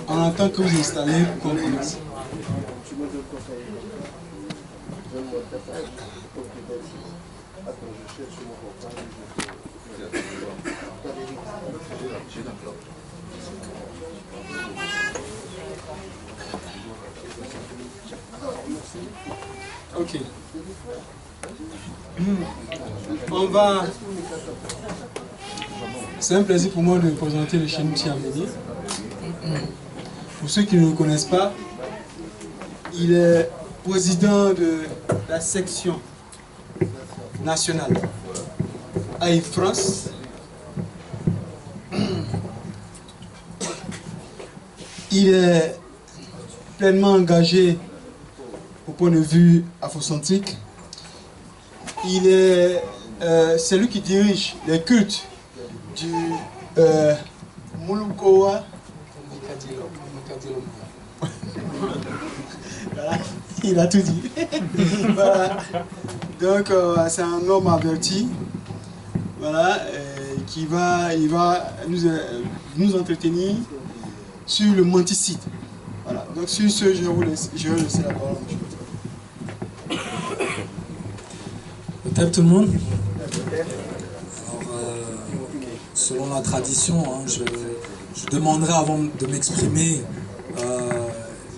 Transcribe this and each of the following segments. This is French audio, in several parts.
On attend que vous installez pour qu'on commence. Ok. On va... C'est un plaisir pour moi de présenter le Cheikh Mouti Amédi. Pour ceux qui ne le connaissent pas, il est président de la section nationale Haït-France. Il est pleinement engagé au point de vue afrocentrique. Il est celui qui dirige les cultes du Mulukowa. Voilà, il a tout dit. Voilà. Donc c'est un homme averti, voilà, il va nous entretenir sur le menticide. Voilà. Donc sur ce, je vais laisser la parole. Peut-être tout le monde. Alors, selon la tradition, hein, je demanderai avant de m'exprimer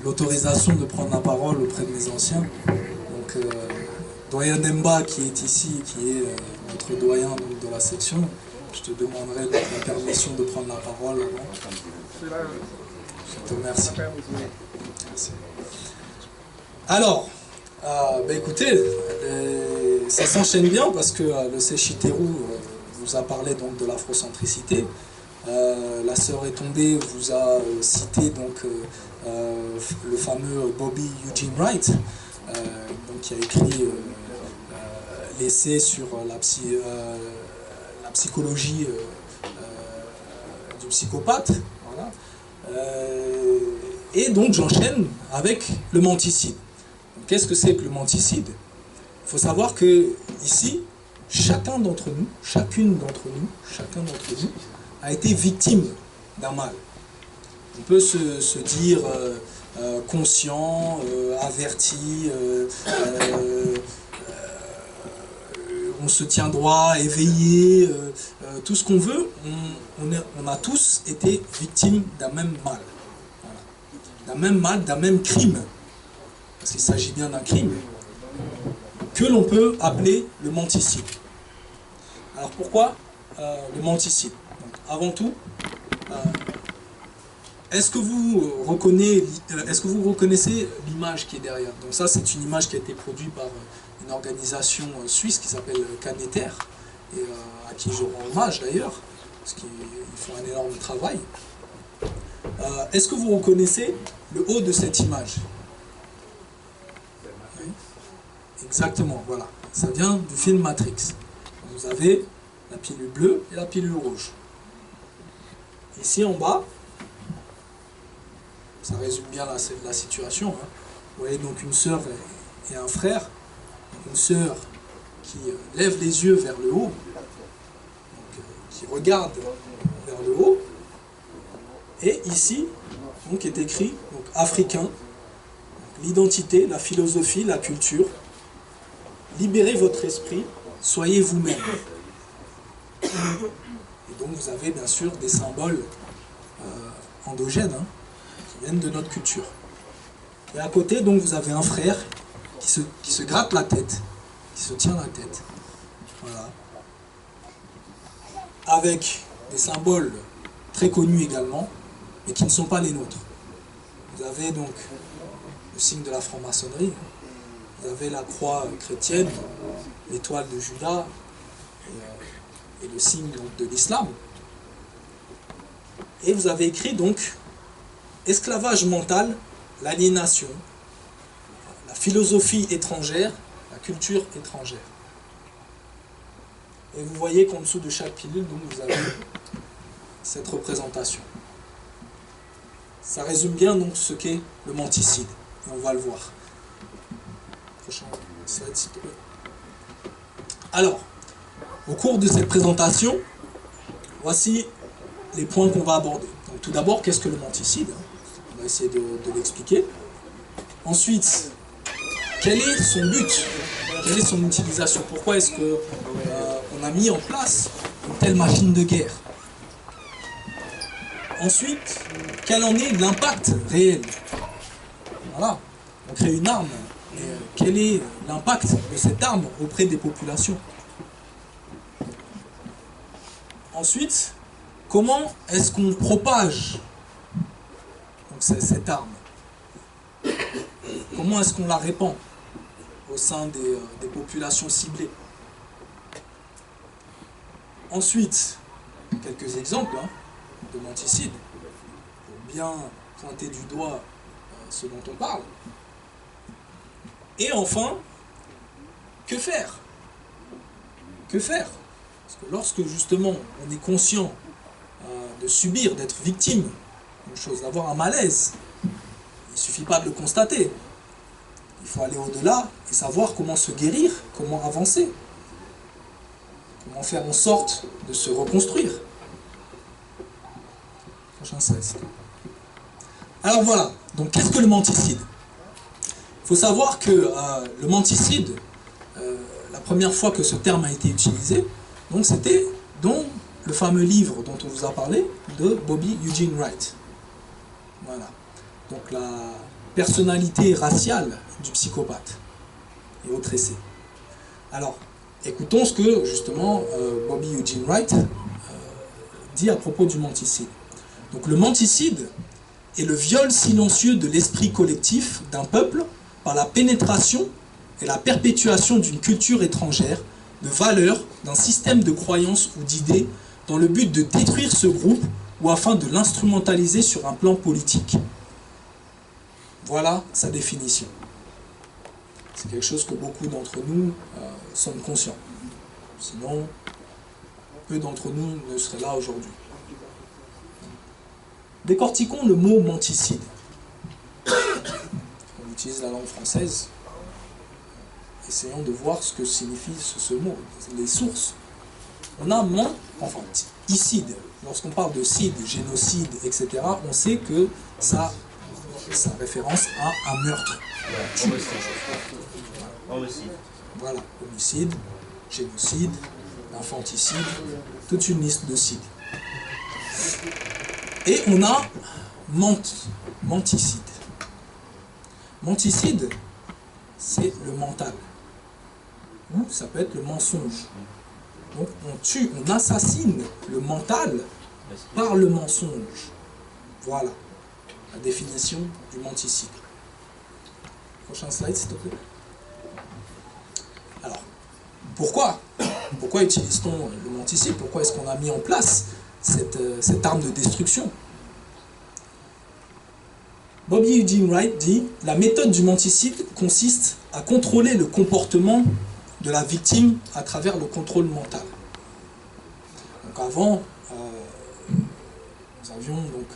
l'autorisation de prendre la parole auprès de mes anciens. Donc, doyen Demba qui est ici, qui est notre doyen donc, de la section, je te demanderai donc, la permission de prendre la parole avant. Je te remercie. Merci. Alors, écoutez, ça s'enchaîne bien parce que le Séchiterou vous a parlé donc de l'afrocentricité. La sœur est tombée vous a cité donc le fameux Bobby Eugene Wright, donc, qui a écrit l'essai sur la psychologie du psychopathe. Voilà. Et donc j'enchaîne avec le menticide. Qu'est-ce que c'est que le menticide? Il faut savoir que ici, chacun d'entre nous, chacune d'entre nous, chacun d'entre nous a été victime d'un mal. On peut se dire conscient, averti, on se tient droit, éveillé, tout ce qu'on veut. On a tous été victimes d'un même mal. Voilà. D'un même mal, d'un même crime. Parce qu'il s'agit bien d'un crime, que l'on peut appeler le menticide. Alors pourquoi le menticide? Donc, avant tout, est-ce que vous reconnaissez l'image qui est derrière? Donc ça, c'est une image qui a été produite par une organisation suisse qui s'appelle Caneter, et à qui je rends hommage d'ailleurs, parce qu'ils font un énorme travail. Est-ce que vous reconnaissez le haut de cette image? Oui. Exactement, voilà. Ça vient du film Matrix. Vous avez la pilule bleue et la pilule rouge. Ici en bas, ça résume bien la situation. Hein. Vous voyez donc une sœur et un frère. Une sœur qui lève les yeux vers le haut, donc, qui regarde vers le haut. Et ici, donc, est écrit donc, africain, l'identité, la philosophie, la culture. Libérez votre esprit, soyez vous-même. Et donc vous avez bien sûr des symboles endogènes, hein, qui viennent de notre culture. Et à côté, donc, vous avez un frère qui se gratte la tête, qui se tient la tête. Voilà. Avec des symboles très connus également, mais qui ne sont pas les nôtres. Vous avez donc le signe de la franc-maçonnerie, vous avez la croix chrétienne, l'étoile de Judas et le signe donc, de l'islam. Et vous avez écrit donc esclavage mental, l'aliénation, la philosophie étrangère, la culture étrangère. Et vous voyez qu'en dessous de chaque pilule, donc, vous avez cette représentation. Ça résume bien donc ce qu'est le menticide. Et on va le voir. Prochain slide, s'il te plaît. Alors, Au cours de cette présentation, voici les points qu'on va aborder. Donc, tout d'abord, qu'est-ce que le menticide? On va essayer de l'expliquer. Ensuite, quel est son but? Quelle est son utilisation? Pourquoi est-ce qu'on a mis en place une telle machine de guerre? Ensuite, quel en est l'impact réel? Voilà, on crée une arme. Et quel est l'impact de cette arme auprès des populations? Ensuite, comment est-ce qu'on propage donc, cette arme? Comment est-ce qu'on la répand au sein des populations ciblées? Ensuite, quelques exemples de menticide, pour bien pointer du doigt ce dont on parle. Et enfin, que faire? Que faire? Parce que lorsque justement on est conscient de subir, d'être victime d'une chose, d'avoir un malaise, il ne suffit pas de le constater. Il faut aller au-delà et savoir comment se guérir, comment avancer, comment faire en sorte de se reconstruire. Prochain slide. Alors voilà, donc qu'est-ce que le menticide? Il faut savoir que le menticide, la première fois que ce terme a été utilisé, donc c'était dans le fameux livre dont on vous a parlé, de Bobby Eugene Wright. Voilà. Donc la personnalité raciale du psychopathe et autres essais. Alors, écoutons ce que justement Bobby Eugene Wright dit à propos du menticide. Donc le menticide est le viol silencieux de l'esprit collectif d'un peuple par la pénétration et la perpétuation d'une culture étrangère, de valeurs, d'un système de croyances ou d'idées dans le but de détruire ce groupe ou afin de l'instrumentaliser sur un plan politique. Voilà sa définition. C'est quelque chose que beaucoup d'entre nous sommes conscients. Sinon, peu d'entre nous ne seraient là aujourd'hui. Décortiquons le mot menticide. On utilise la langue française. Essayons de voir ce que signifie ce mot, les sources. On a icide. Lorsqu'on parle de cide, génocide, etc., on sait que ça référence à un meurtre. Voilà, homicide, génocide, infanticide, toute une liste de cides. Et on a menticide. Menticide, c'est le mental. Ou ça peut être le mensonge. Donc on assassine le mental par le mensonge. Voilà la définition du menticide. Prochain slide, s'il te plaît. Alors, pourquoi utilise-t-on le menticide? Pourquoi est-ce qu'on a mis en place cette arme de destruction? Bobby Eugene Wright dit « La méthode du menticide consiste à contrôler le comportement de la victime à travers le contrôle mental. » Donc avant, nous avions donc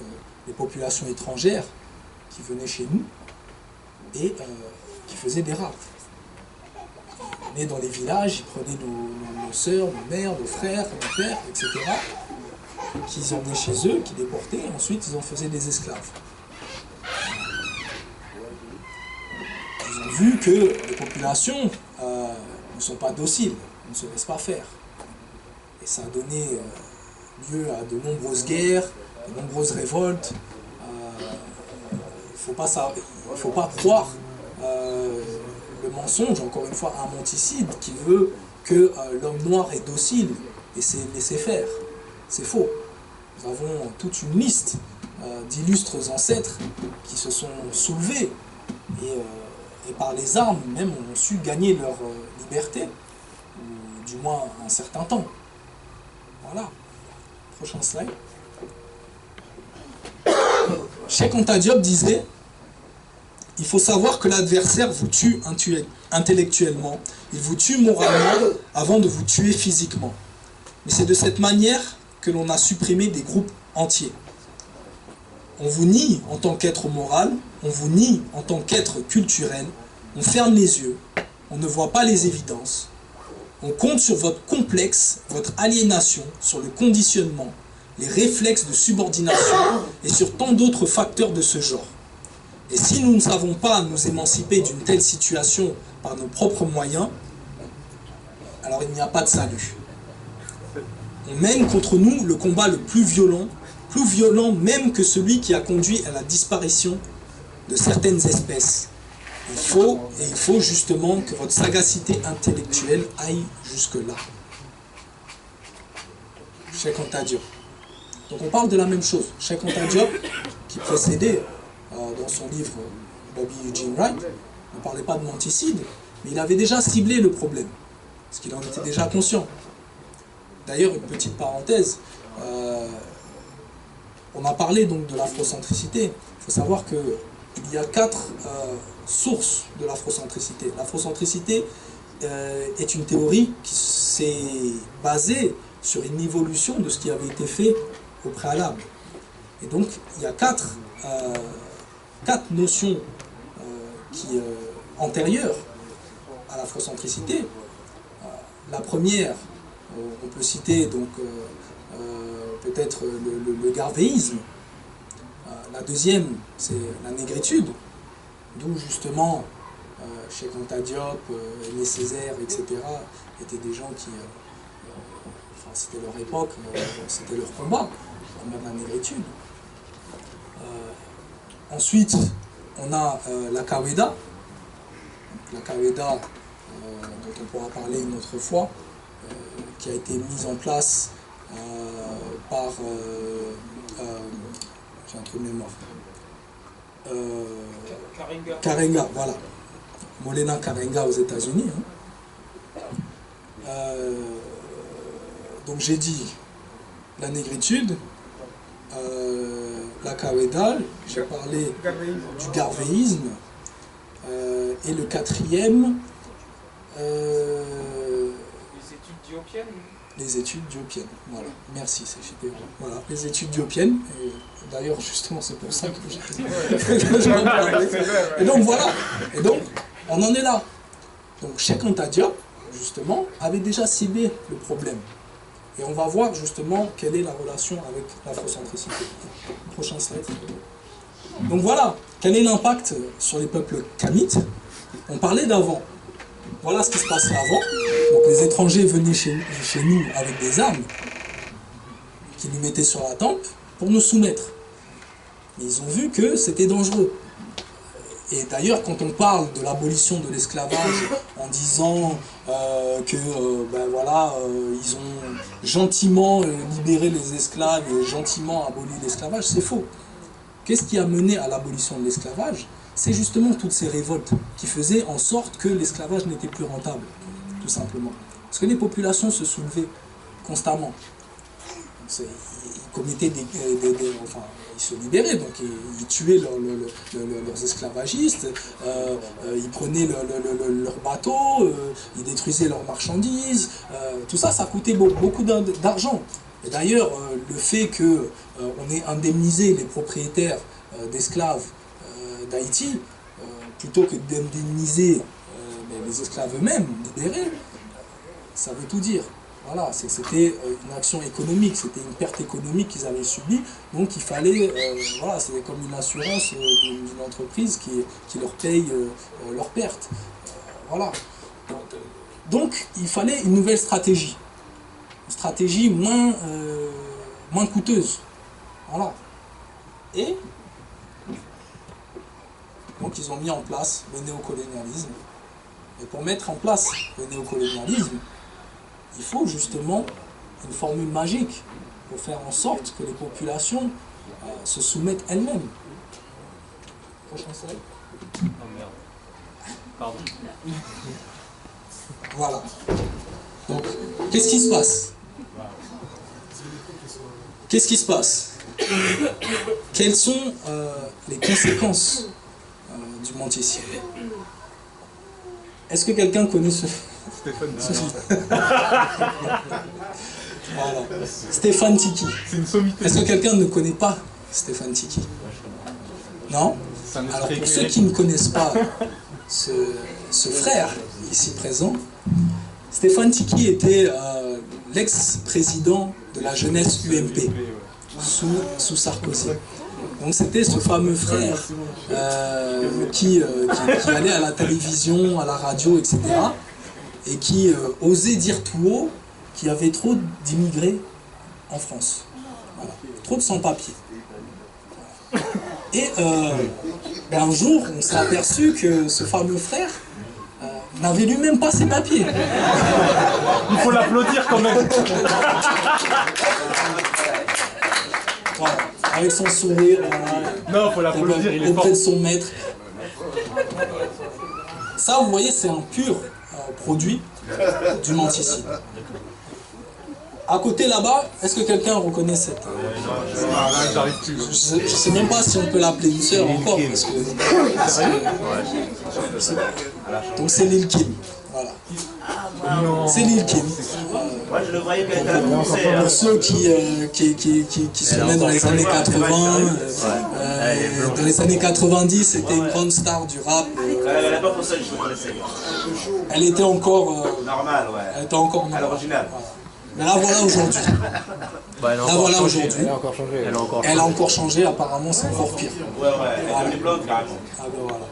des populations étrangères qui venaient chez nous et qui faisaient des rapes. Ils venaient dans les villages, ils prenaient nos sœurs, nos mères, nos frères, nos pères, etc. qu'ils emmenaient chez eux, qu'ils déportaient, et ensuite ils en faisaient des esclaves. Ils ont vu que les populations ne sont pas dociles, ne se laissent pas faire. Et ça a donné lieu à de nombreuses guerres, de nombreuses révoltes. Il ne faut pas croire le mensonge, encore une fois, un menticide qui veut que l'homme noir est docile et s'est laissé faire. C'est faux. Nous avons toute une liste d'illustres ancêtres qui se sont soulevés et par les armes même ont su gagner leur liberté, ou du moins un certain temps. Voilà. Prochain slide. Cheikh Anta Diop disait « Il faut savoir que l'adversaire vous tue intellectuellement, il vous tue moralement avant de vous tuer physiquement. Mais c'est de cette manière que l'on a supprimé des groupes entiers. On vous nie en tant qu'être moral, on vous nie en tant qu'être culturel, on ferme les yeux, on ne voit pas les évidences. On compte sur votre complexe, votre aliénation, sur le conditionnement, les réflexes de subordination et sur tant d'autres facteurs de ce genre. Et si nous ne savons pas nous émanciper d'une telle situation par nos propres moyens, alors il n'y a pas de salut. On mène contre nous le combat le plus violent même que celui qui a conduit à la disparition de certaines espèces. Il faut justement que votre sagacité intellectuelle aille jusque-là. Cheikh Anta Diop. Donc on parle de la même chose. Cheikh Anta Diop, qui précédait dans son livre Bobby Eugene Wright, ne parlait pas de menticide, mais il avait déjà ciblé le problème, parce qu'il en était déjà conscient. D'ailleurs, une petite parenthèse, on a parlé donc de l'afrocentricité. Il faut savoir qu'il y a 4 sources de l'afrocentricité. L'afrocentricité est une théorie qui s'est basée sur une évolution de ce qui avait été fait au préalable. Et donc, il y a 4 notions antérieures à l'afrocentricité. La première, on peut citer donc peut-être le garvéisme. La deuxième, c'est la négritude, d'où justement Cheikh Anta Diop, Aimé Césaire, etc. étaient des gens qui, enfin c'était leur époque, c'était leur combat de la négritude. Ensuite, on a la Kaweda. La Kaweda, dont on pourra parler une autre fois, qui a été mise en place par... j'ai un trou de mémoire. Karenga, voilà. Molena Karenga aux États-Unis. Hein. Donc j'ai dit la négritude, la Kaweda, j'ai parlé du garvéisme, et le quatrième... les études diopiennes, voilà, merci, c'est super. Voilà, les études diopiennes, d'ailleurs, justement, c'est pour ça que j'en parlais. Et donc, voilà, et donc, on en est là. Donc, Cheikh Anta Diop, justement, avait déjà ciblé le problème. Et on va voir, justement, quelle est la relation avec l'afrocentricité. Prochain slide. Donc, voilà, quel est l'impact sur les peuples kamites? On parlait d'avant. Voilà ce qui se passait avant. Donc les étrangers venaient chez nous avec des armes qui nous mettaient sur la tempe pour nous soumettre. Mais ils ont vu que c'était dangereux. Et d'ailleurs, quand on parle de l'abolition de l'esclavage en disant ben voilà, ils ont gentiment libéré les esclaves et gentiment aboli l'esclavage, c'est faux. Qu'est-ce qui a mené à l'abolition de l'esclavage? C'est justement toutes ces révoltes qui faisaient en sorte que l'esclavage n'était plus rentable, tout simplement. Parce que les populations se soulevaient constamment. Ils commettaient enfin, ils se libéraient, donc ils tuaient leurs esclavagistes, ils prenaient leurs bateaux, ils détruisaient leurs marchandises. Tout ça, ça coûtait beaucoup d'argent. Et d'ailleurs, le fait qu'on ait indemnisé les propriétaires d'esclaves d'Haïti, plutôt que d'indemniser les esclaves eux-mêmes, libérés, ça veut tout dire. Voilà, c'était une action économique, c'était une perte économique qu'ils avaient subie, donc il fallait, voilà, c'était comme une assurance d'une entreprise qui leur paye leurs pertes. Voilà. Donc il fallait une nouvelle stratégie, une stratégie moins coûteuse. Voilà. Et donc ils ont mis en place le néocolonialisme. Et pour mettre en place le néocolonialisme, il faut justement une formule magique pour faire en sorte que les populations se soumettent elles-mêmes. Prochain slide. Oh merde. Pardon. Voilà. Donc, qu'est-ce qui se passe? Qu'est-ce qui se passe? Quelles sont les conséquences du menticide? Est-ce que quelqu'un connaît ce... Stéphane Voilà. Stéphane Tiki. C'est une sommité. Est-ce que quelqu'un ne connaît pas Stéphane Tiki? Non? Alors pour ceux qui ne connaissent pas ce frère ici présent, Stéphane Tiki était l'ex-président de la jeunesse UMP sous Sarkozy. Donc c'était ce fameux frère qui allait à la télévision, à la radio, etc. et qui osait dire tout haut qu'il y avait trop d'immigrés en France. Voilà. Trop de sans-papiers. Et un jour, on s'est aperçu que ce fameux frère n'avait lui-même pas ses papiers. Il faut l'applaudir quand même. Voilà. Avec son sourire, Non, faut l'applaudir, il est fort. auprès de son maître. Ça, vous voyez, c'est un pur produit du menticide. À côté là-bas, est-ce que quelqu'un reconnaît cette... J'arrive plus. Je ne sais même pas si on peut l'appeler une sœur encore, parce que donc c'est Lil Kim. Voilà. C'est Lil Kim. Moi je le voyais quand elle a poussé. Pour ceux qui sont nés dans les années 80, dans les années 90, c'était une grande star du rap. À l'époque pour ça je le connaissais. Elle était encore... Normal, ouais. Elle était encore À normale. l'original. Mais là voilà aujourd'hui. Bah, Là voilà aujourd'hui. Elle a encore changé. Elle a encore changé, apparemment c'est encore pire. Ouais, elle est devenue blonde carrément. Ah ben voilà.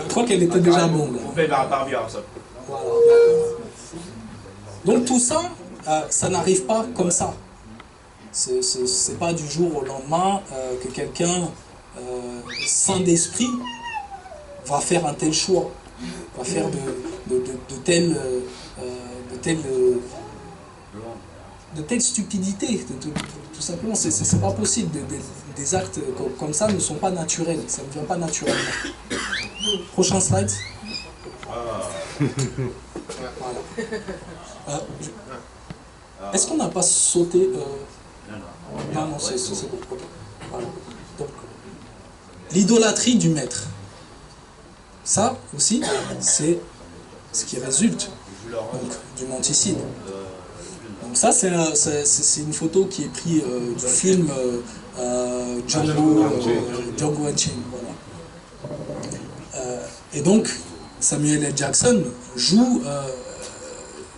Je crois qu'elle était déjà blonde. On fait par bien ça. Voilà. Donc tout ça, ça n'arrive pas comme ça. C'est pas du jour au lendemain que quelqu'un sain d'esprit va faire un tel choix, va faire de telles stupidités. Tout simplement, c'est pas possible. Des actes comme ça ne sont pas naturels. Ça ne vient pas naturellement. Prochain slide. Voilà. Est-ce qu'on n'a pas sauté non, c'est bon. Voilà. Donc, l'idolâtrie du maître. Ça aussi, c'est ce qui résulte donc, du menticide. Donc ça, c'est une photo qui est prise du film Django Unchained. Voilà. Et donc, Samuel L. Jackson joue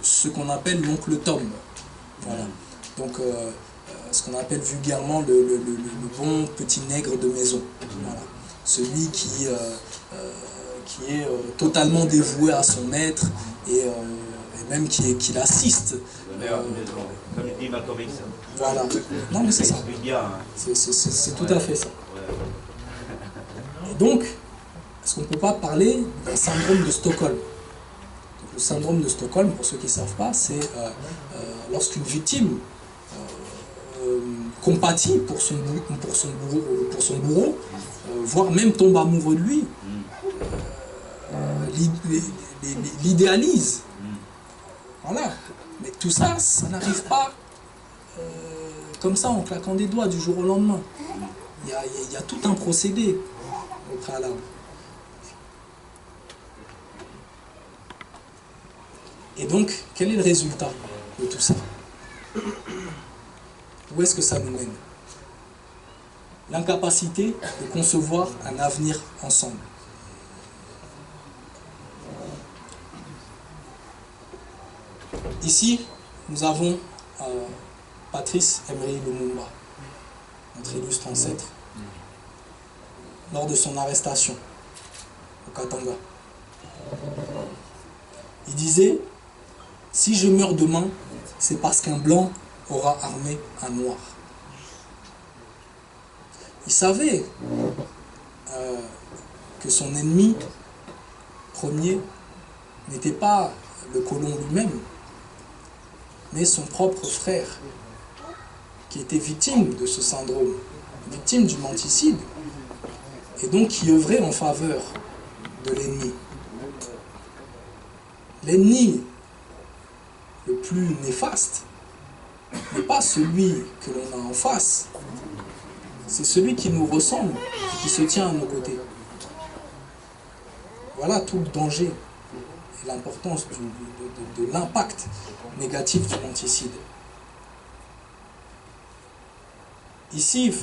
ce qu'on appelle l'oncle Tom. Voilà. Donc, ce qu'on appelle vulgairement le bon petit nègre de maison. Voilà. Celui qui est totalement dévoué à son maître et même qui l'assiste. Comme il dit Malcolm X. Voilà. Non, mais c'est ça. Bien. C'est tout à fait ça. Et donc, est-ce qu'on ne peut pas parler d'un syndrome de Stockholm? Donc, le syndrome de Stockholm, pour ceux qui ne savent pas, c'est lorsqu'une victime compatit pour son bourreau, voire même tombe amoureux de lui, l'idéalise. Voilà. Mais tout ça, ça n'arrive pas comme ça en claquant des doigts du jour au lendemain. Il y a tout un procédé au préalable. Et donc, quel est le résultat de tout ça? Où est-ce que ça nous mène? L'incapacité de concevoir un avenir ensemble. Ici, nous avons Patrice Emery Lumumba, notre illustre ancêtre, lors de son arrestation au Katanga. Il disait: si je meurs demain, c'est parce qu'un blanc aura armé un noir. Il savait que son ennemi premier n'était pas le colon lui-même, mais son propre frère, qui était victime de ce syndrome, victime du menticide, et donc qui œuvrait en faveur de l'ennemi. L'ennemi le plus néfaste n'est pas celui que l'on a en face, c'est celui qui nous ressemble, qui se tient à nos côtés. Voilà tout le danger et l'importance de l'impact négatif du menticide. Ici,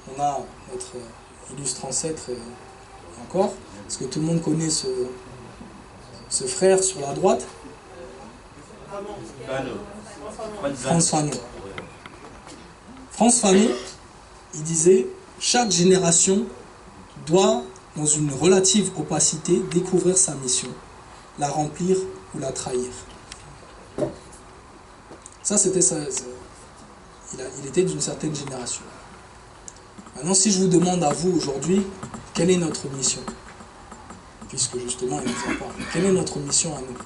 on a notre illustre ancêtre encore. Est-ce que tout le monde connaît ce frère sur la droite? Frantz Fanon. Frantz Fanon, il disait « Chaque génération doit, dans une relative opacité, découvrir sa mission, la remplir ou la trahir. » Ça, c'était ça. Il était d'une certaine génération. Maintenant, si je vous demande à vous aujourd'hui, quelle est notre mission? Puisque justement, il nous en parle. Quelle est notre mission à nous?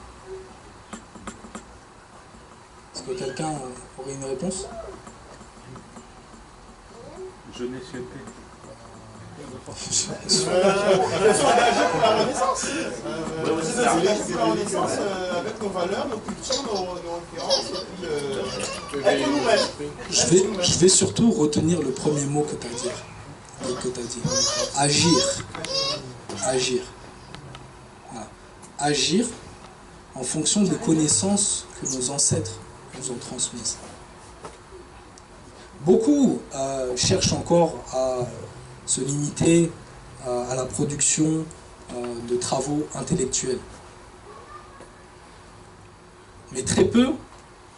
Est-ce que quelqu'un aurait une réponse? Je n'ai souhaité. S'engager pour la Renaissance. C'est la Renaissance avec nos valeurs, nos cultures, nos références, et puis être nous-mêmes. Je vais surtout retenir le premier mot que tu as dit. Agir. Agir. Voilà. Agir en fonction des connaissances que nos ancêtres nous ont transmises. Beaucoup cherchent encore à se limiter à la production de travaux intellectuels. Mais très peu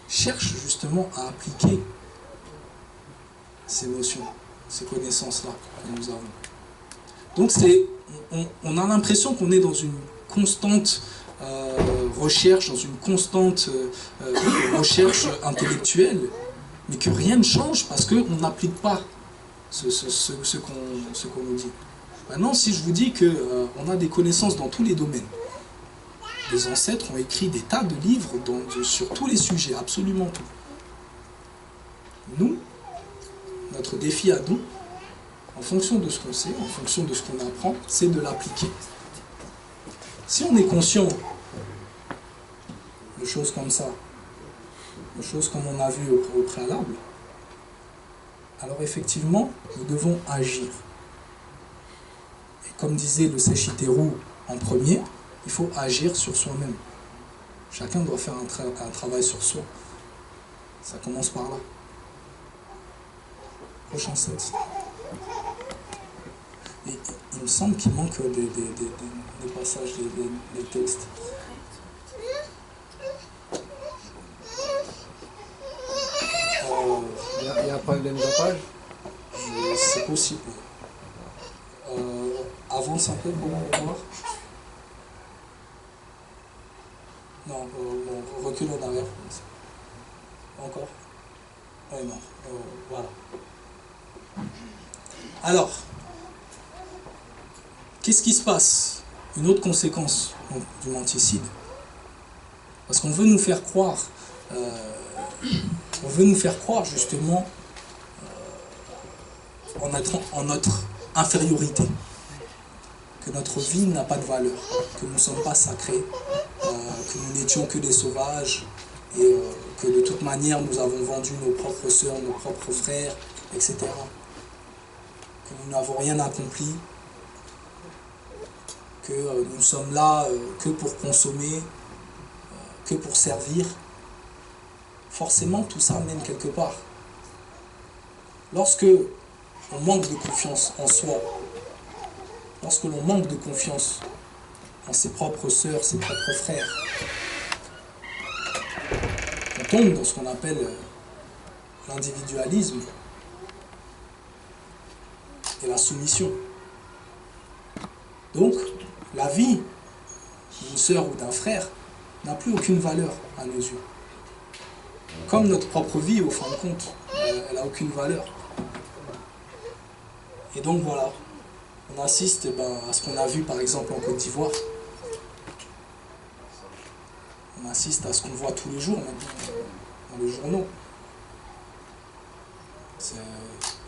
cherchent justement à appliquer ces notions, ces connaissances-là que nous avons. Donc on a l'impression qu'on est dans une constante recherche, dans une constante recherche intellectuelle, mais que rien ne change parce qu'on n'applique pas ce qu'on nous dit. Maintenant, si je vous dis qu'on a des connaissances dans tous les domaines, les ancêtres ont écrit des tas de livres sur tous les sujets, absolument tout. Nous, notre défi à nous, en fonction de ce qu'on sait, en fonction de ce qu'on apprend, c'est de l'appliquer. Si on est conscient de choses comme ça, de choses comme on a vu au préalable, alors effectivement, nous devons agir. Et comme disait le Sechitérou en premier, il faut agir sur soi-même. Chacun doit faire un travail sur soi. Ça commence par là. Prochain set. Et il me semble qu'il manque des passages, des textes. Il y a un problème de page. C'est possible. Avance un peu pour voir. Non, recule en arrière. Encore. Oui, non. Voilà. Alors, qu'est-ce qui se passe? Une autre conséquence donc, du menticide. Parce qu'on veut nous faire croire, justement en notre infériorité, que notre vie n'a pas de valeur, que nous ne sommes pas sacrés, que nous n'étions que des sauvages, et que de toute manière nous avons vendu nos propres sœurs, nos propres frères, etc. Que nous n'avons rien accompli, que nous sommes là que pour consommer, que pour servir. Forcément, tout ça mène quelque part. Lorsque on manque de confiance en soi, lorsque l'on manque de confiance en ses propres sœurs, ses propres frères, on tombe dans ce qu'on appelle l'individualisme et la soumission. Donc, la vie d'une sœur ou d'un frère n'a plus aucune valeur à nos yeux. Comme notre propre vie, au fin de compte, elle n'a aucune valeur. Et donc voilà, on assiste à ce qu'on a vu par exemple en Côte d'Ivoire. On assiste à ce qu'on voit tous les jours maintenant dans les journaux.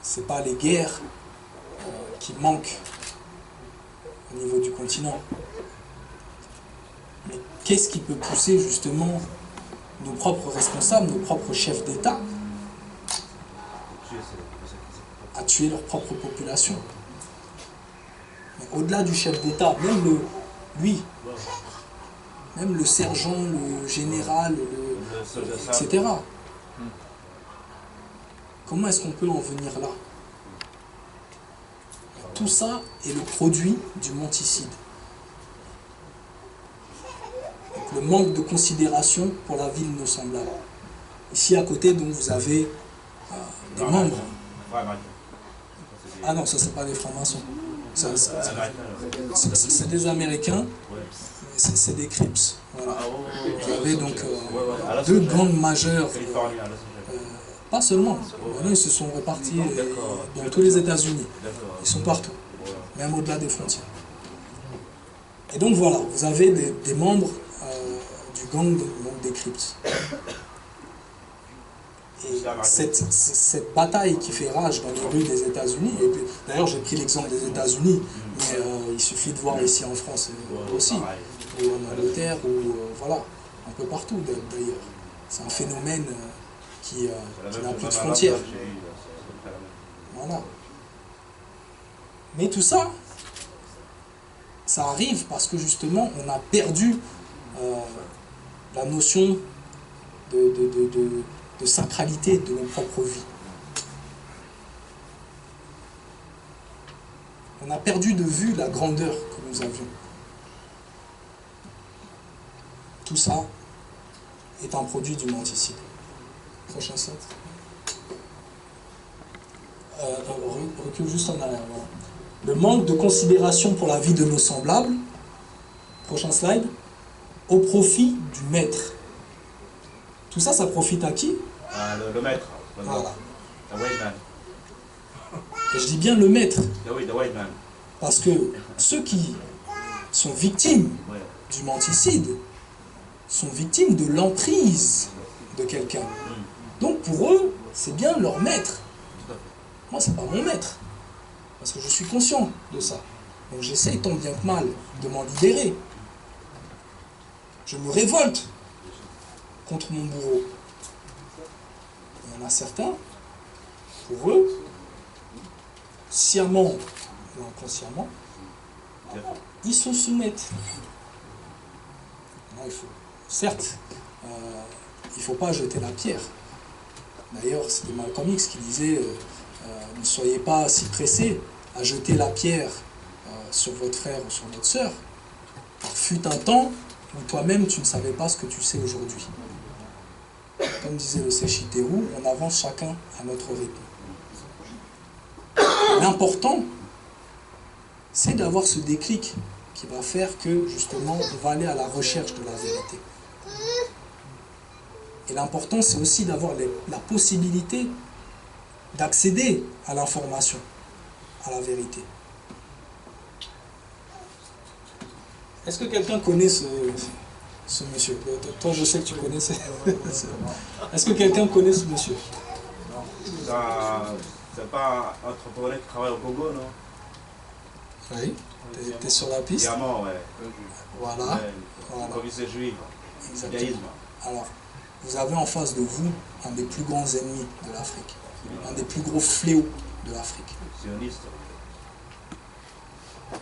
C'est pas les guerres qui manquent au niveau du continent. Mais qu'est-ce qui peut pousser justement nos propres responsables, nos propres chefs d'État à tuer leur propre population? Mais au-delà du chef d'État, même même le sergent, le général, etc. Comment est-ce qu'on peut en venir là? Tout ça est le produit du menticide. Le le manque de considération pour la vie de nos semblables. Ici à côté, donc, vous avez des membres. Ah non, ça c'est pas des francs-maçons. C'est des Américains, c'est des Crips. Voilà. Vous avez donc deux gangs majeurs. Pas seulement. Maintenant, ils se sont répartis dans tous les États-Unis. Ils sont partout, même au-delà des frontières. Et donc voilà, vous avez des membres du gang des Crips. Et cette bataille qui fait rage dans les rues des États-Unis, et puis d'ailleurs j'ai pris l'exemple des États-Unis, mais il suffit de voir ici en France aussi, ou en Angleterre, ou voilà, un peu partout d'ailleurs. C'est un phénomène qui n'a plus de frontières. Voilà. Mais tout ça, ça arrive parce que justement on a perdu la notion de sacralité de nos propres vies. On a perdu de vue la grandeur que nous avions. Tout ça est un produit du menticide. Prochain slide. Recule juste en arrière. Voilà. Le manque de considération pour la vie de nos semblables. Prochain slide. Au profit du maître. Tout ça, ça profite à qui? Le maître. Voilà. The white man. Et je dis bien le maître. The white man. Parce que ceux qui sont victimes du menticide sont victimes de l'emprise de quelqu'un. Donc pour eux, c'est bien leur maître. Moi, c'est pas mon maître. Parce que je suis conscient de ça. Donc j'essaie tant bien que mal de m'en libérer. Je me révolte contre mon bourreau. Il y en a certains, pour eux, sciemment ou inconsciemment, ils se soumettent. Non, certes, il ne faut pas jeter la pierre. D'ailleurs, c'était Malcolm X qui disait ne soyez pas si pressés à jeter la pierre sur votre frère ou sur votre sœur. Fut un temps où toi-même tu ne savais pas ce que tu sais aujourd'hui. Comme disait le Séchiterou, on avance chacun à notre rythme. L'important, c'est d'avoir ce déclic qui va faire que, justement, on va aller à la recherche de la vérité. Et l'important, c'est aussi d'avoir la possibilité d'accéder à l'information, à la vérité. Est-ce que quelqu'un connaît ce monsieur? Toi, je sais que tu connais. Est-ce que quelqu'un connaît ce monsieur? C'est pas un entrepreneur qui travaille au Congo, non? Oui, t'es sur la piste. Diamant, ouais. Voilà. Commissaire juif. Exactement. Alors, vous avez en face de vous un des plus grands ennemis de l'Afrique. Un des plus gros fléaux de l'Afrique. Sioniste.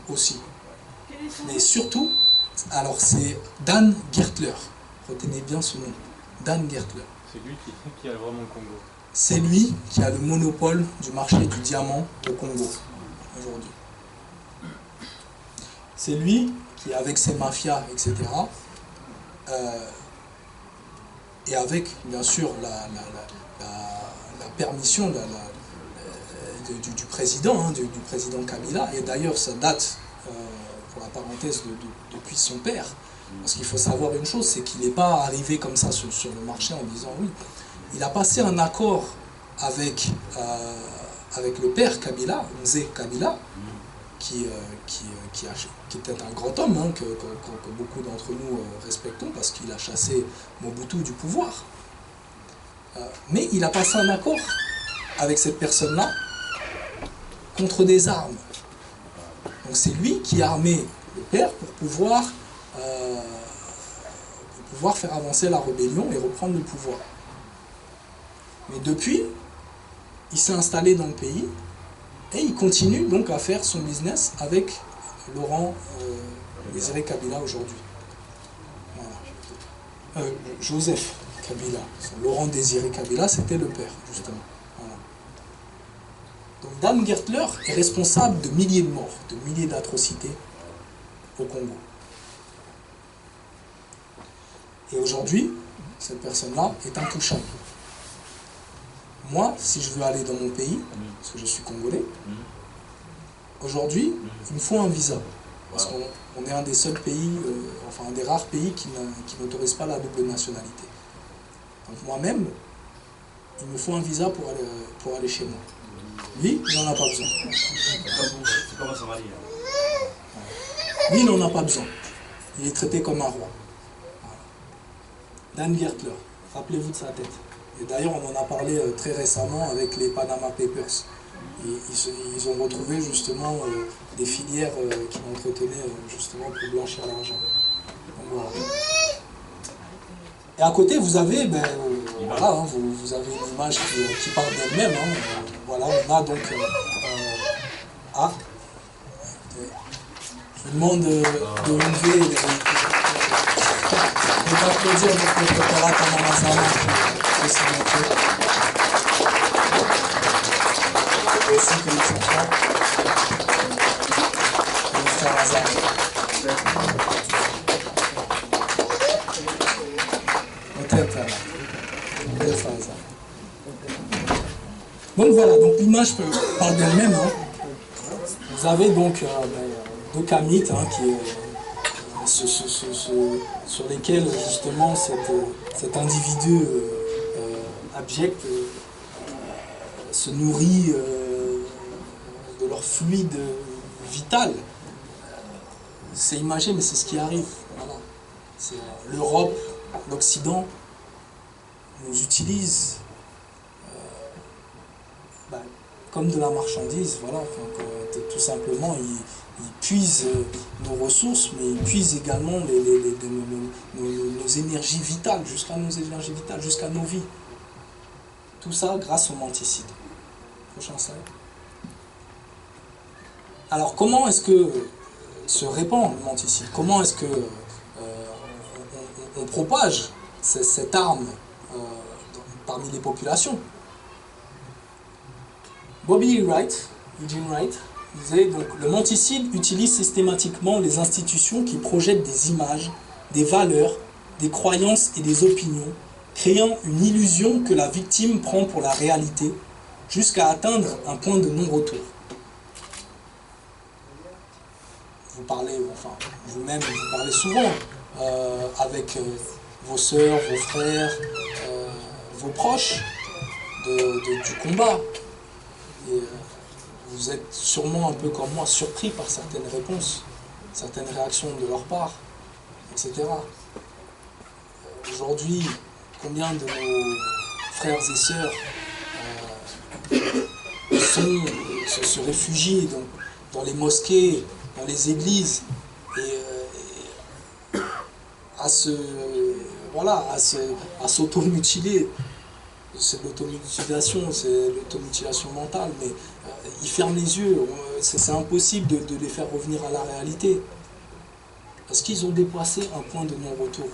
Aussi. Mais surtout, alors c'est Dan Gertler. Retenez bien ce nom. Dan Gertler. C'est lui qui a vraiment le Congo. C'est lui qui a le monopole du marché du diamant au Congo aujourd'hui. C'est lui qui, avec ses mafias, etc., et avec, bien sûr, la permission du président, du président Kabila, et d'ailleurs ça date, pour la parenthèse, depuis son père, parce qu'il faut savoir une chose, c'est qu'il n'est pas arrivé comme ça sur le marché en disant oui. Il a passé un accord avec le père Kabila, Nzé Kabila, qui était un grand homme, hein, que beaucoup d'entre nous respectons, parce qu'il a chassé Mobutu du pouvoir. Mais il a passé un accord avec cette personne-là contre des armes. Donc c'est lui qui a armé le père pour pouvoir faire avancer la rébellion et reprendre le pouvoir. Mais depuis, il s'est installé dans le pays et il continue donc à faire son business avec Laurent Désiré Kabila aujourd'hui. Voilà. Joseph Kabila. Laurent Désiré Kabila, c'était le père, justement. Voilà. Donc Dan Gertler est responsable de milliers de morts, de milliers d'atrocités au Congo. Et aujourd'hui, cette personne-là est intouchable. Moi, si je veux aller dans mon pays, parce que je suis congolais, aujourd'hui, il me faut un visa. Parce qu'on est un des seuls pays, enfin un des rares pays qui n'autorise pas la double nationalité. Donc moi-même, il me faut un visa pour aller chez moi. Lui, il n'en a pas besoin. C'est comme un Somalien. Lui, il n'en a pas besoin. Il est traité comme un roi. Voilà. Dan Gertler, rappelez-vous de sa tête. Et d'ailleurs, on en a parlé très récemment avec les Panama Papers. Ils ont retrouvé justement des filières qui l'entretenaient justement pour blanchir l'argent. Donc voilà. Et à côté, vous avez, voilà, hein, vous avez une image qui parle d'elle-même. Hein. Voilà, on a donc... je vous demande de lever et d'applaudir notre préparat Tamamazana. Ainsi que les enfants. Et le frère Hazard. Donc voilà, donc l'image parle d'elle-même. Hein. Vous avez donc deux kamites hein, sur lesquels justement cet individu abject se nourrit de leur fluide vital. C'est imagé, mais c'est ce qui arrive. Voilà. L'Europe, l'Occident nous utilise comme de la marchandise. Voilà. Donc, tout simplement, ils puisent nos ressources, mais ils puisent également nos énergies vitales, jusqu'à nos vies. Tout ça grâce au menticide. Prochain slide. Alors, comment est-ce que se répand le menticide? Comment est-ce que on propage cette arme parmi les populations? Bobby Wright, Eugene Wright, disait donc le menticide utilise systématiquement les institutions qui projettent des images, des valeurs, des croyances et des opinions, créant une illusion que la victime prend pour la réalité, jusqu'à atteindre un point de non-retour. Vous parlez, enfin, vous-même, vous parlez souvent avec vos sœurs, vos frères, vos proches du combat. Et vous êtes sûrement un peu comme moi surpris par certaines réponses, certaines réactions de leur part, etc. Aujourd'hui, combien de nos frères et sœurs se réfugient dans les mosquées, dans les églises, et à s'automutiler. C'est de l'automutilation, c'est l'automutilation mentale, mais ils ferment les yeux, c'est impossible de les faire revenir à la réalité. Parce qu'ils ont dépassé un point de non-retour.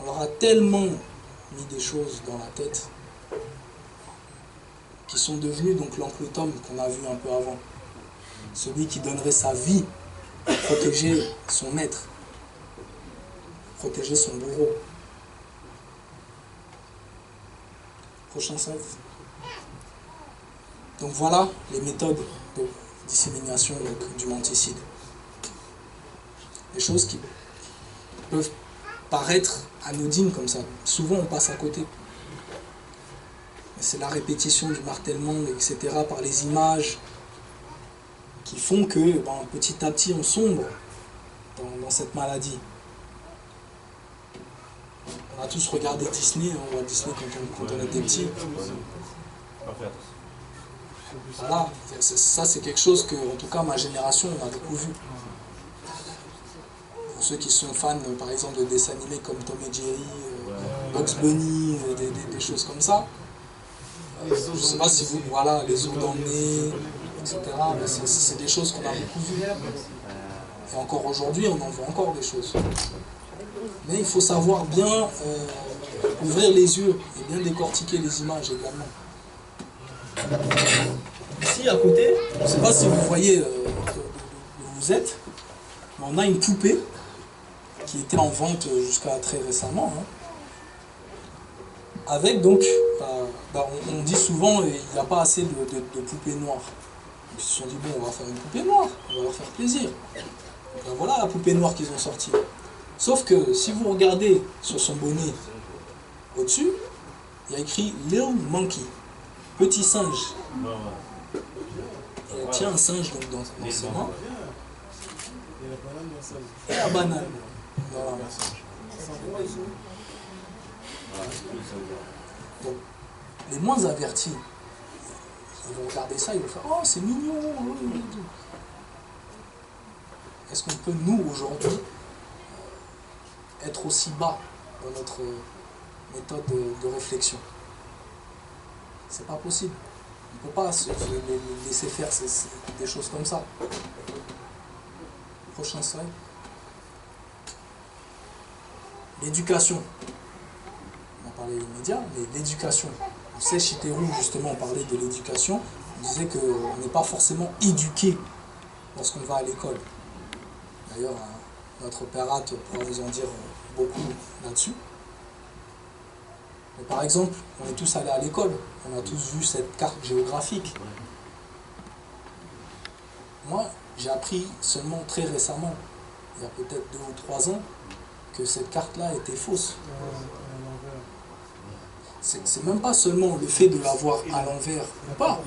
On leur a tellement mis des choses dans la tête qui sont devenus donc l'oncle Tom qu'on a vu un peu avant. Celui qui donnerait sa vie pour protéger son maître, protéger son bourreau. Prochain slide. Donc voilà les méthodes de dissémination du menticide. Des choses qui peuvent paraître anodines comme ça. Souvent on passe à côté. C'est la répétition du martèlement, etc. par les images qui font que petit à petit on sombre dans cette maladie. On a tous regardé Disney, on voit Disney quand on était petit. Voilà, ça c'est quelque chose que, en tout cas, ma génération, on a beaucoup vu. Pour ceux qui sont fans, par exemple, de dessins animés comme Tom et Jerry, Bugs Bunny, des choses comme ça. Je ne sais pas si vous, voilà, les ours dans le nez, etc. C'est des choses qu'on a beaucoup vues. Et encore aujourd'hui, on en voit encore des choses. Mais il faut savoir bien ouvrir les yeux et bien décortiquer les images également. Ici, à côté, je ne sais pas si vous voyez où vous êtes, mais on a une poupée qui était en vente jusqu'à très récemment. Hein. Avec donc, on dit souvent il n'y a pas assez de poupées noires. Ils se sont dit bon, on va faire une poupée noire, on va leur faire plaisir. Ben voilà la poupée noire qu'ils ont sortie. Sauf que si vous regardez sur son bonnet au-dessus, il y a écrit Little Monkey, petit singe. Elle tient un singe donc, dans ses mains. Et la banane. Voilà. Donc, les moins avertis, ils vont regarder ça, ils vont faire oh c'est mignon. Est-ce qu'on peut nous aujourd'hui être aussi bas dans notre méthode de réflexion? C'est pas possible. On ne peut pas se laisser faire des choses comme ça. Prochain slide. L'éducation. On a parlé des médias, mais l'éducation. On sait, Chiteru, justement, on parlait de l'éducation. On disait qu'on n'est pas forcément éduqué lorsqu'on va à l'école. D'ailleurs, notre père Hat pourra vous en dire beaucoup là-dessus. Mais par exemple, on est tous allés à l'école. On a tous vu cette carte géographique. Moi, j'ai appris seulement très récemment, il y a peut-être 2 ou 3 ans, que cette carte-là était fausse. C'est même pas seulement le fait de l'avoir à l'envers ou pas.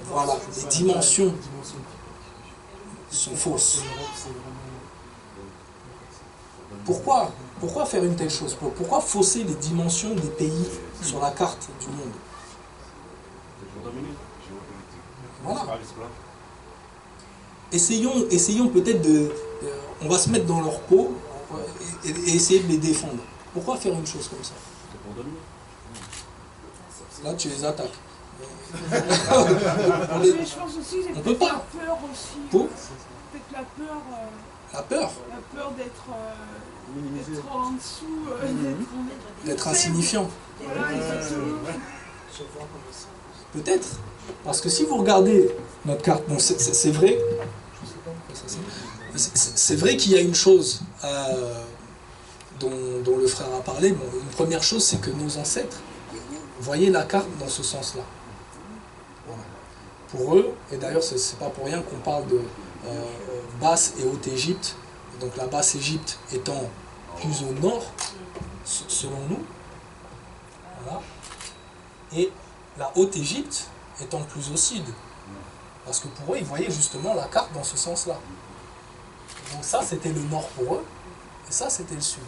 Voilà, les dimensions sont fausses. Pourquoi faire une telle chose? Pourquoi fausser les dimensions des pays sur la carte du monde? Voilà. Essayons peut-être on va se mettre dans leur peau et essayer de les défendre. Pourquoi faire une chose comme ça? Là, tu les attaques. Mais je pense aussi On peut pas. La peur aussi. Pour Peut-être la peur. La peur. La peur d'être en dessous, D'être insignifiant. Voilà, exactement. Peut-être. Parce que si vous regardez notre carte, bon, c'est vrai. C'est vrai qu'il y a une chose dont le frère a parlé. Bon, une première chose, c'est que nos ancêtres voyaient la carte dans ce sens-là. Voilà. Pour eux, et d'ailleurs c'est pas pour rien qu'on parle de Basse et Haute Égypte, donc la Basse Égypte étant plus au nord, selon nous, voilà, et la Haute Égypte étant plus au sud. Parce que pour eux, ils voyaient justement la carte dans ce sens-là. Donc ça, c'était le nord pour eux, et ça, c'était le sud.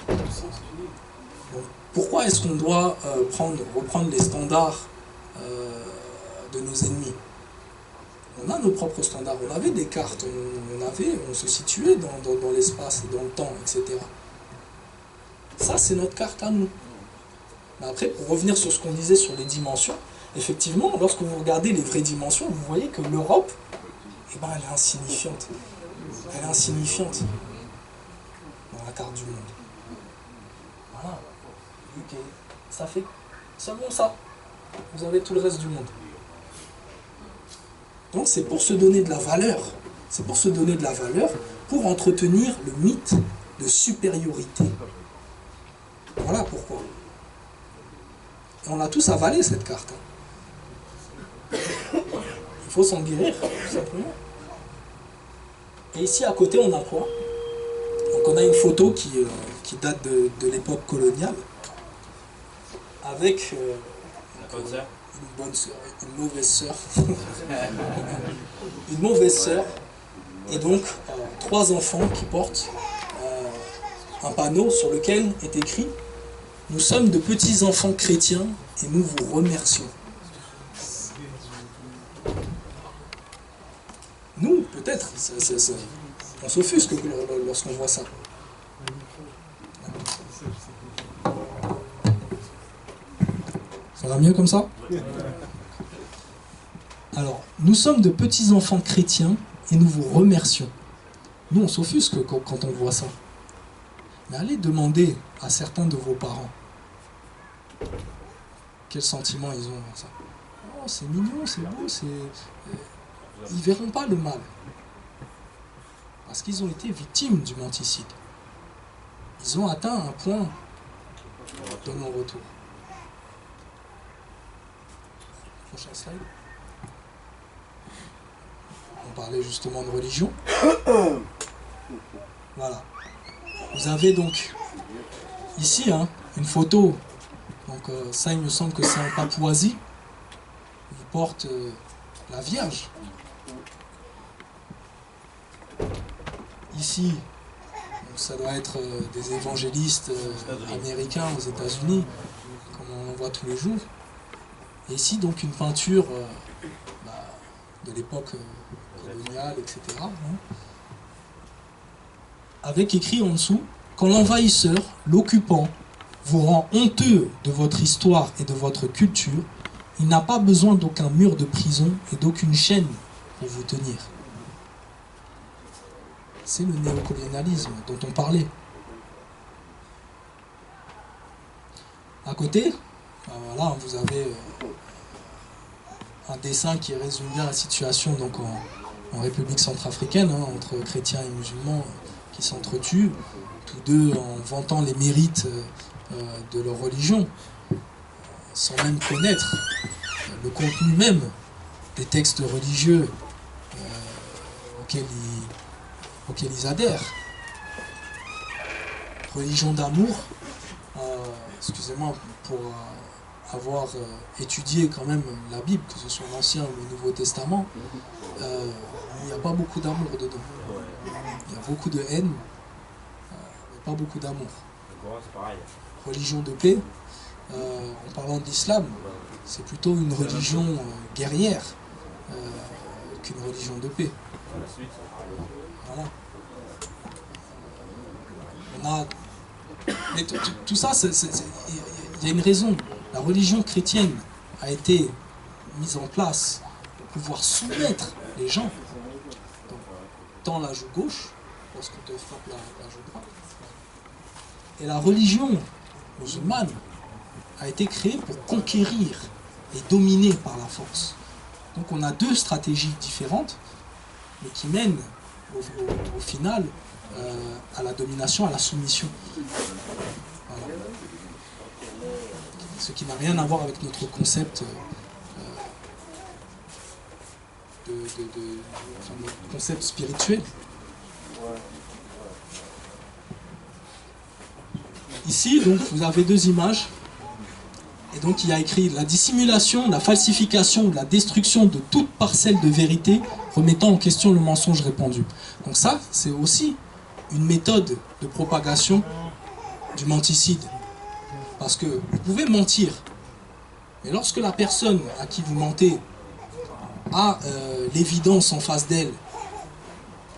Donc, pourquoi est-ce qu'on doit reprendre les standards de nos ennemis? On a nos propres standards, on avait des cartes, on se situait dans l'espace et dans le temps, etc. Ça, c'est notre carte à nous. Mais après, pour revenir sur ce qu'on disait sur les dimensions, effectivement, lorsque vous regardez les vraies dimensions, vous voyez que l'Europe, eh ben, elle est insignifiante. Elle est insignifiante dans la carte du monde. Voilà. UK, ça fait seulement ça. Vous avez tout le reste du monde. Donc c'est pour se donner de la valeur. C'est pour se donner de la valeur, pour entretenir le mythe de supériorité. Voilà pourquoi. Et on a tous avalé cette carte. Il faut s'en guérir, tout simplement. Et ici à côté on a quoi? Donc on a une photo qui date de l'époque coloniale, avec une bonne sœur, une mauvaise sœur. Une mauvaise sœur, et donc 3 enfants qui portent un panneau sur lequel est écrit « Nous sommes de petits enfants chrétiens et nous vous remercions ». Nous, peut-être, on s'offusque lorsqu'on voit ça. Ça va mieux comme ça? Alors, nous sommes de petits enfants chrétiens et nous vous remercions. Nous, on s'offusque quand on voit ça. Mais allez demander à certains de vos parents quel sentiment ils ont dans ça. Oh, c'est mignon, c'est beau, ils verront pas le mal. Parce qu'ils ont été victimes du menticide. ils ont atteint un point de non-retour. Prochain slide. On parlait justement de religion. Voilà. Vous avez donc ici une photo. Donc ça, il me semble que c'est en Papouasie. Il porte la Vierge. Ici, donc ça doit être des évangélistes américains aux États-Unis, comme on en voit tous les jours. Et ici, donc, une peinture de l'époque coloniale, etc. Avec écrit en dessous, quand l'envahisseur, l'occupant, vous rend honteux de votre histoire et de votre culture, il n'a pas besoin d'aucun mur de prison et d'aucune chaîne pour vous tenir. C'est le néocolonialisme dont on parlait. À côté, voilà, vous avez un dessin qui résume bien la situation donc, en République centrafricaine, entre chrétiens et musulmans qui s'entretuent, tous deux en vantant les mérites de leur religion, sans même connaître le contenu même des textes religieux auxquels ils adhèrent. Religion d'amour, excusez-moi pour avoir étudié quand même la Bible, que ce soit l'Ancien ou le Nouveau Testament, il n'y a pas beaucoup d'amour dedans. Il y a beaucoup de haine, mais pas beaucoup d'amour. Religion de paix, en parlant de l'islam, c'est plutôt une religion guerrière qu'une religion de paix. Voilà. Mais tout ça, il y a une raison. La religion chrétienne a été mise en place pour pouvoir soumettre les gens dans la joue gauche, lorsqu'on te frappe la joue droite. Et la religion musulmane a été créée pour conquérir et dominer par la force. Donc on a deux stratégies différentes, mais qui mènent au final à la domination, à la soumission. Voilà. Ce qui n'a rien à voir avec notre concept notre concept spirituel. Ici, donc, vous avez deux images. Et donc, il y a écrit « La dissimulation, la falsification, la destruction de toute parcelle de vérité remettant en question le mensonge répandu. » Donc ça, c'est aussi une méthode de propagation du menticide. Parce que vous pouvez mentir, mais lorsque la personne à qui vous mentez a l'évidence en face d'elle,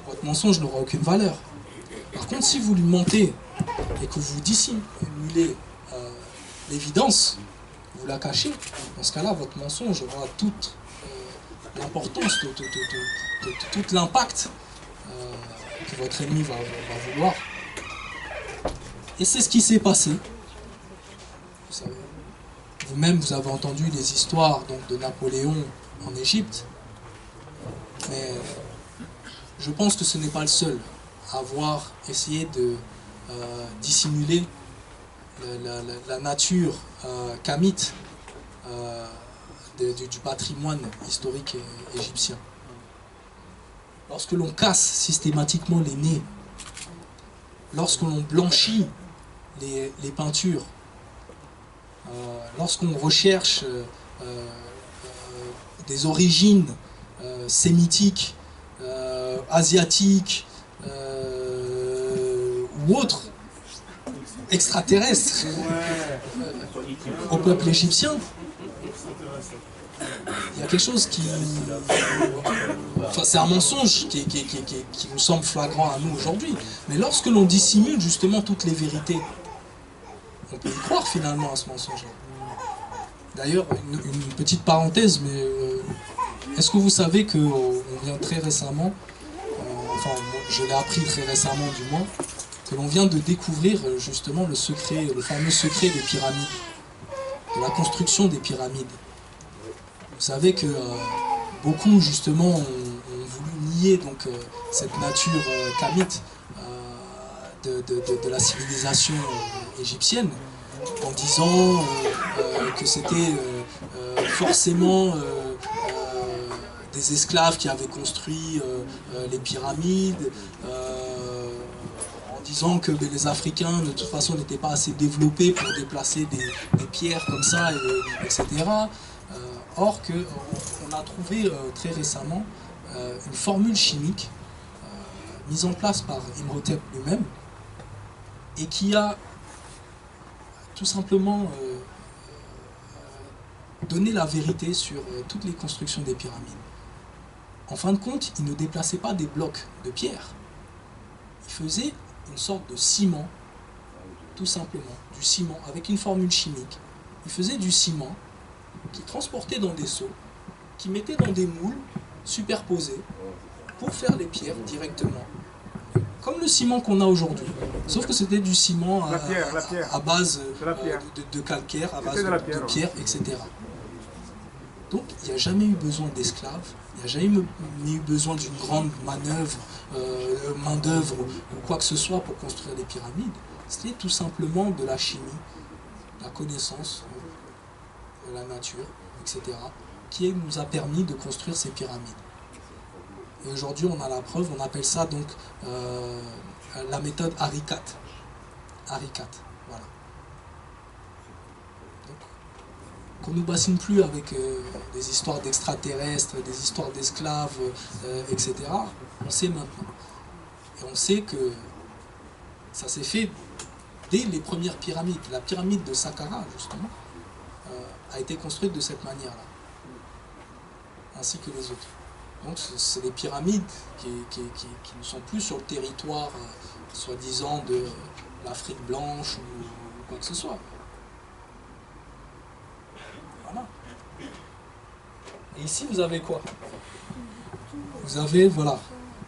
votre mensonge n'aura aucune valeur. Par contre, si vous lui mentez et que vous dissimulez l'évidence, vous la cachez, dans ce cas-là, votre mensonge aura toute l'importance, tout l'impact que votre ennemi va vouloir. Et c'est ce qui s'est passé. Vous savez, vous-même, vous avez entendu les histoires donc, de Napoléon en Égypte, mais je pense que ce n'est pas le seul à avoir essayé de dissimuler la nature kamite du patrimoine historique égyptien. Lorsque l'on casse systématiquement les nez, lorsque l'on blanchit les peintures, lorsqu'on recherche des origines sémitiques, asiatiques ou autres, extraterrestres au peuple égyptien, il y a quelque chose qui... Enfin, c'est un mensonge qui nous semble flagrant à nous aujourd'hui. Mais lorsque l'on dissimule justement toutes les vérités, on peut y croire finalement à ce mensonge-là. D'ailleurs, une petite parenthèse, mais est-ce que vous savez qu'on vient très récemment, enfin je l'ai appris très récemment du moins, que l'on vient de découvrir justement le secret, le fameux secret des pyramides, de la construction des pyramides. Vous savez que beaucoup justement ont voulu nier donc, cette nature kamite de la civilisation égyptienne, en disant que c'était forcément des esclaves qui avaient construit les pyramides, en disant que les Africains de toute façon n'étaient pas assez développés pour déplacer des pierres comme ça, etc. Or qu'on a trouvé très récemment une formule chimique mise en place par Imhotep lui-même et qui a tout simplement donné la vérité sur toutes les constructions des pyramides. En fin de compte, il ne déplaçait pas des blocs de pierre, il faisait une sorte de ciment, tout simplement, du ciment avec une formule chimique. Il faisait du ciment qui transportait dans des seaux, qui mettait dans des moules superposés pour faire les pierres directement. Comme le ciment qu'on a aujourd'hui. Sauf que c'était du ciment à base de calcaire, à base de pierre, etc. Donc il n'y a jamais eu besoin d'esclaves, il n'y a jamais eu besoin d'une grande manœuvre, main-d'œuvre ou quoi que ce soit pour construire les pyramides. C'était tout simplement de la chimie, la connaissance de la nature, etc., qui nous a permis de construire ces pyramides. Et aujourd'hui, on a la preuve, on appelle ça donc la méthode Harikat. Harikat, voilà. Donc, qu'on ne nous bassine plus avec des histoires d'extraterrestres, des histoires d'esclaves, etc. On sait maintenant. Et on sait que ça s'est fait dès les premières pyramides. La pyramide de Saqqara, justement, a été construite de cette manière-là, ainsi que les autres. Donc c'est des pyramides qui ne sont plus sur le territoire, soi-disant, de l'Afrique blanche ou quoi que ce soit. Voilà. Et ici, vous avez quoi? Vous avez, voilà,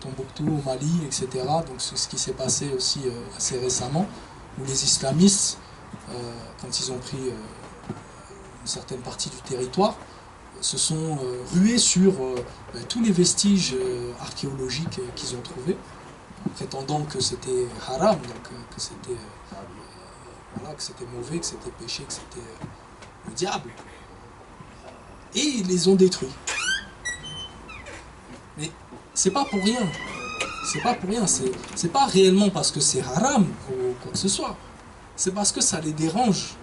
Tombouctou au Mali, etc. Donc c'est ce qui s'est passé aussi assez récemment, où les islamistes, quand ils ont pris une certaine partie du territoire, se sont rués sur tous les vestiges archéologiques qu'ils ont trouvés, en prétendant que c'était haram, donc que c'était voilà, que c'était mauvais, que c'était péché, que c'était le diable. Et ils les ont détruits. Mais c'est pas pour rien. C'est pas pour rien. C'est pas réellement parce que c'est haram ou quoi que ce soit. C'est parce que ça les dérange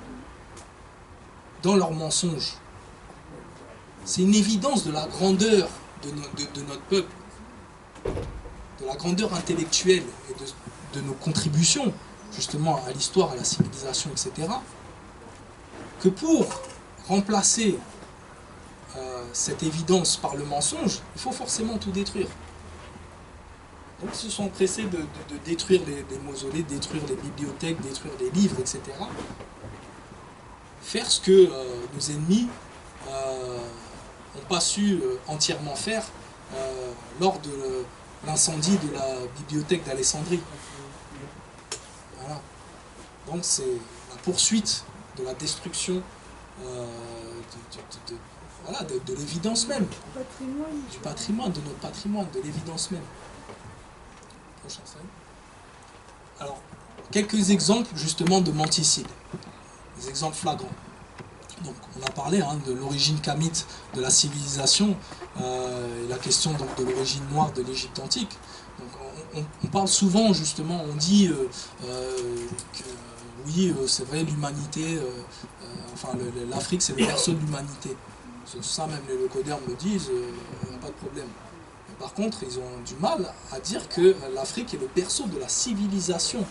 dans leurs mensonges. C'est une évidence de la grandeur de notre peuple, de la grandeur intellectuelle et de nos contributions justement à l'histoire, à la civilisation, etc. que pour remplacer cette évidence par le mensonge, il faut forcément tout détruire. Donc ils se sont pressés de détruire les mausolées, détruire les bibliothèques, détruire les livres, etc. Faire ce que nos ennemis n'ont pas su entièrement faire lors de l'incendie de la bibliothèque d'Alexandrie. Voilà. Donc c'est la poursuite de la destruction voilà, de l'évidence même, du patrimoine, de notre patrimoine, de l'évidence même. Prochain slide. Alors, quelques exemples justement de menticides, des exemples flagrants. Donc, on a parlé de l'origine kamite de la civilisation, et la question donc, de l'origine noire de l'Égypte antique. Donc, on parle souvent justement, on dit que oui, c'est vrai, l'humanité, enfin l'Afrique c'est le berceau de l'humanité. Ça même les locodèrmes le disent, il n'y a pas de problème. Mais par contre, ils ont du mal à dire que l'Afrique est le berceau de la civilisation.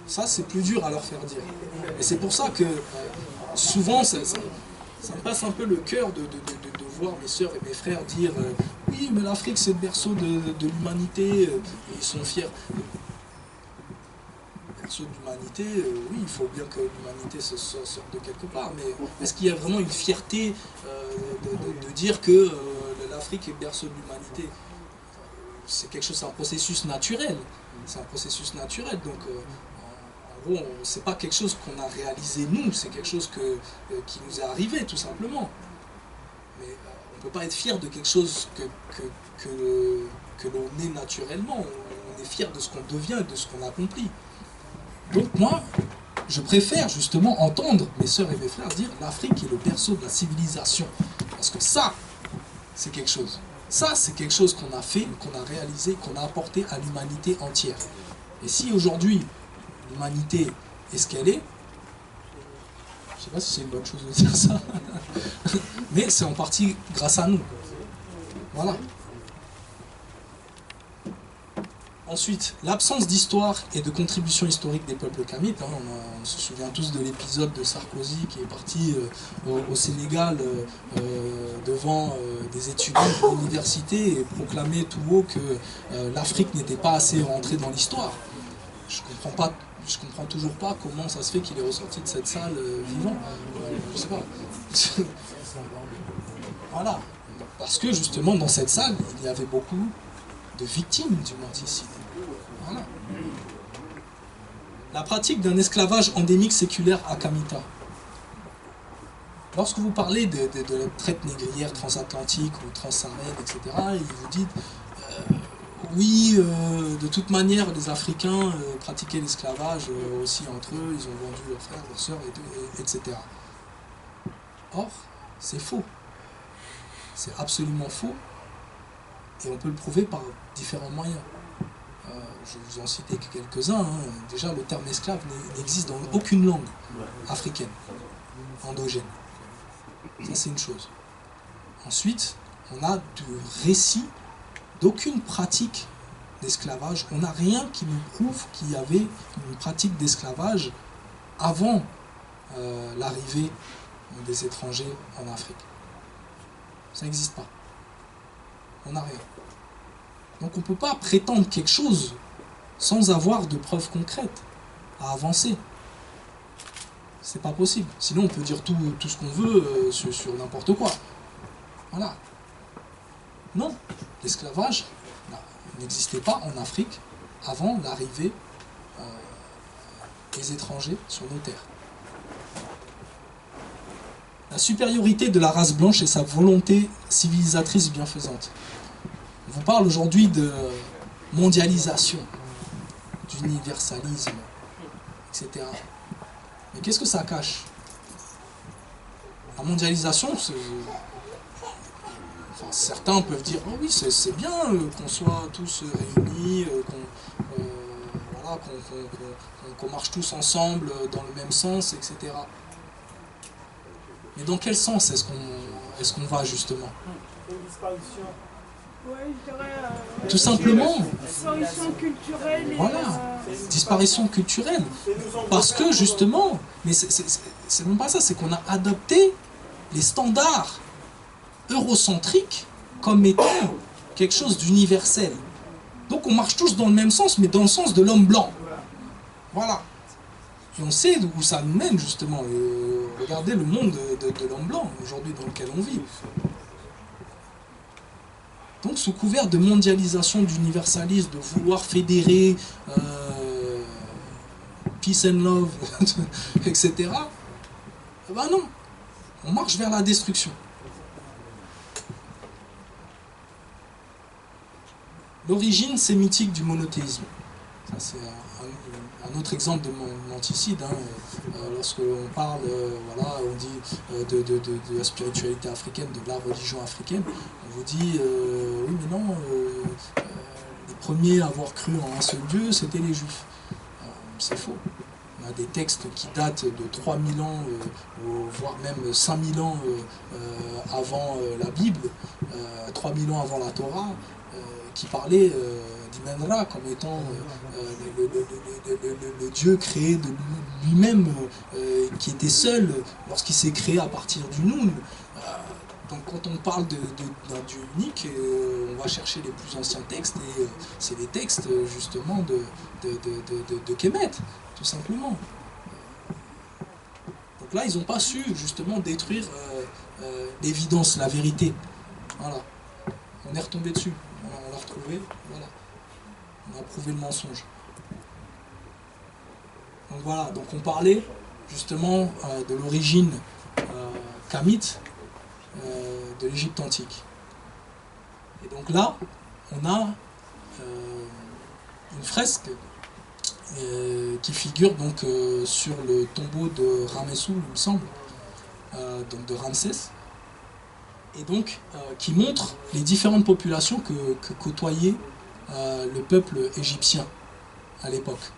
Ça, c'est plus dur à leur faire dire. Et c'est pour ça que souvent, ça me passe un peu le cœur de voir mes sœurs et mes frères dire oui, mais l'Afrique, c'est le berceau de l'humanité, et ils sont fiers. Le berceau de l'humanité, oui, il faut bien que l'humanité se sorte de quelque part, mais est-ce qu'il y a vraiment une fierté de dire que l'Afrique est le berceau de l'humanité? C'est quelque chose, c'est un processus naturel. C'est un processus naturel, donc en gros, c'est pas quelque chose qu'on a réalisé nous, c'est quelque chose qui nous est arrivé tout simplement. Mais on ne peut pas être fier de quelque chose que l'on est naturellement. On on est fier de ce qu'on devient et de ce qu'on accomplit. Donc moi, je préfère justement entendre mes sœurs et mes frères dire l'Afrique est le berceau de la civilisation. Parce que ça, c'est quelque chose. Ça, c'est quelque chose qu'on a fait, qu'on a réalisé, qu'on a apporté à l'humanité entière. Et si aujourd'hui, l'humanité est ce qu'elle est, je ne sais pas si c'est une bonne chose de dire ça, mais c'est en partie grâce à nous. Voilà. Ensuite, l'absence d'histoire et de contribution historique des peuples kamites. Hein, on se souvient tous de l'épisode de Sarkozy qui est parti au Sénégal devant des étudiants de l'université et proclamait tout haut que l'Afrique n'était pas assez rentrée dans l'histoire. Je comprends toujours pas comment ça se fait qu'il est ressorti de cette salle vivant. Je sais pas. Voilà. Parce que justement, dans cette salle, il y avait beaucoup de victimes du menticide. Voilà. La pratique d'un esclavage endémique séculaire à Kamita. Lorsque vous parlez de la traite négrière transatlantique ou transsaharienne, etc., et vous dites oui, de toute manière, les Africains pratiquaient l'esclavage aussi entre eux, ils ont vendu leurs frères, leurs sœurs, etc. Or, c'est faux. C'est absolument faux. Et on peut le prouver par différents moyens. Je vais vous en citer quelques-uns. Hein. Déjà, le terme esclave n'existe dans aucune langue africaine, endogène. Ça, c'est une chose. Ensuite, on a de récits d'aucune pratique d'esclavage. On n'a rien qui nous prouve qu'il y avait une pratique d'esclavage avant l'arrivée des étrangers en Afrique. Ça n'existe pas. On n'a rien. Donc on ne peut pas prétendre quelque chose sans avoir de preuves concrètes à avancer. C'est pas possible. Sinon on peut dire tout ce qu'on veut sur n'importe quoi. Voilà. Non, l'esclavage n'existait pas en Afrique avant l'arrivée des étrangers sur nos terres. La supériorité de la race blanche et sa volonté civilisatrice bienfaisante. On vous parle aujourd'hui de mondialisation, d'universalisme, etc. Mais qu'est-ce que ça cache? La mondialisation, enfin, certains peuvent dire oh oui, c'est bien qu'on soit tous réunis, voilà, qu'on marche tous ensemble dans le même sens, etc. Mais dans quel sens est-ce qu'on va justement? Ouais, je dirais, tout simplement. disparition culturelle. Et, voilà, disparition culturelle. Parce que justement, mais c'est même pas ça, c'est qu'on a adopté les standards eurocentriques comme étant quelque chose d'universel. Donc on marche tous dans le même sens, mais dans le sens de l'homme blanc. Voilà. Et on sait où ça nous mène justement. Regardez le monde de l'homme blanc aujourd'hui dans lequel on vit. Donc sous couvert de mondialisation, d'universalisme, de vouloir fédérer, peace and love, etc. Ben non, on marche vers la destruction. L'origine sémitique du monothéisme. Ça c'est un autre exemple de menticide. Hein. Lorsque l'on parle, voilà, on dit de la spiritualité africaine, de la religion africaine, on vous dit oui mais non, les premiers à avoir cru en un seul Dieu, c'était les Juifs. C'est faux. On a des textes qui datent de 3000 ans, voire même 5000 ans avant la Bible, 3000 ans avant la Torah, qui parlaient d'Imen-Ra comme étant le Dieu créé de lui-même, qui était seul lorsqu'il s'est créé à partir du Noun. Donc quand on parle d'un Dieu unique, on va chercher les plus anciens textes, et c'est les textes justement de Kemet, tout simplement. Donc là, ils n'ont pas su justement détruire l'évidence, la vérité. Voilà. On est retombé dessus, on l'a retrouvé, voilà. On a prouvé le mensonge. Donc voilà, donc on parlait justement de l'origine kamite de l'Égypte antique. Et donc là, on a une fresque qui figure donc sur le tombeau de Ramessou, il me semble, donc de Ramsès, et donc qui montre les différentes populations que côtoyait le peuple égyptien à l'époque,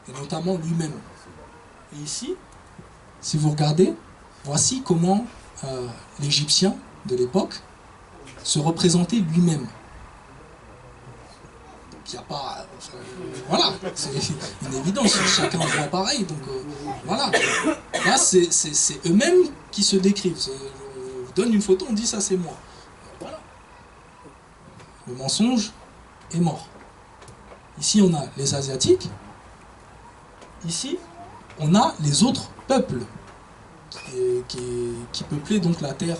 et notamment lui-même. Et ici, si vous regardez, voici comment l'Égyptien de l'époque se représentait lui-même. Il n'y a pas... voilà, c'est une évidence, chacun voit pareil, donc voilà. Là, c'est eux-mêmes qui se décrivent. On vous donne une photo, on dit ça c'est moi. Voilà. Le mensonge est mort. Ici, on a les Asiatiques. Ici, on a les autres peuples qui peuplaient donc la terre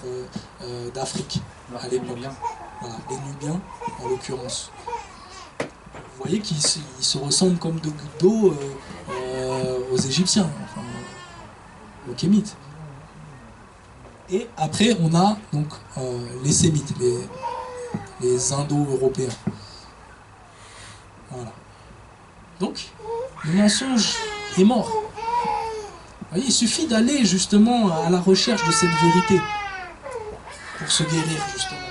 d'Afrique à l'époque. Voilà, les Nubiens en l'occurrence. Vous voyez qu'ils se ressemblent comme deux gouttes d'eau aux Égyptiens, enfin, aux Kémites. Et après, on a donc les Sémites, les Indo-Européens. Voilà. Donc, le mensonge est mort. Vous voyez, il suffit d'aller justement à la recherche de cette vérité pour se guérir, justement.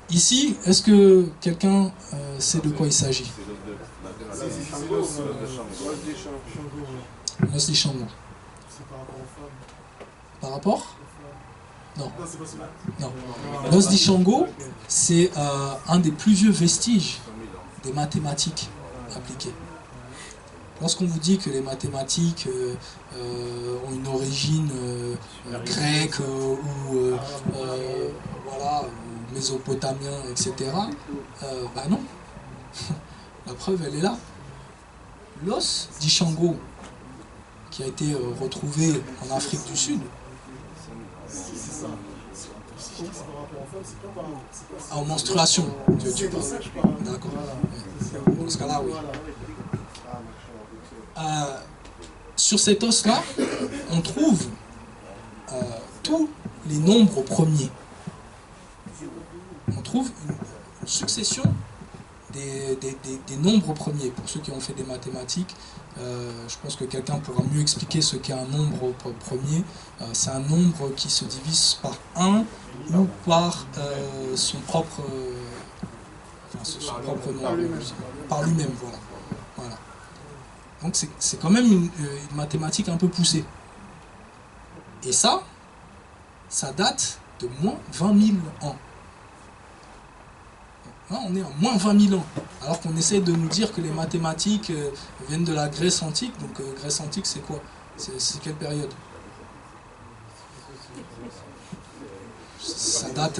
Ici, est-ce que quelqu'un sait de quoi il s'agit? L'os des Shango. Par rapport? Non. Non. L'os des Shango, c'est un des plus vieux vestiges des mathématiques appliquées. Lorsqu'on vous dit que les mathématiques ont une origine grecque voilà, mésopotamien, etc., bah non. La preuve, elle est là. L'os d'Ishango, qui a été retrouvé en Afrique du Sud, en menstruation, tu parles. D'accord. Dans ce cas-là, oui. Sur cet os-là, on trouve tous les nombres premiers. On trouve une succession des nombres premiers. Pour ceux qui ont fait des mathématiques, je pense que quelqu'un pourra mieux expliquer ce qu'est un nombre premier. C'est un nombre qui se divise par 1 ou par son propre nombre, par lui-même. Voilà. Donc c'est quand même une mathématique un peu poussée. Et ça date de moins 20 000 ans. Là, on est en moins 20 000 ans, alors qu'on essaie de nous dire que les mathématiques viennent de la Grèce antique. Donc Grèce antique, c'est quoi? C'est quelle période? Ça date,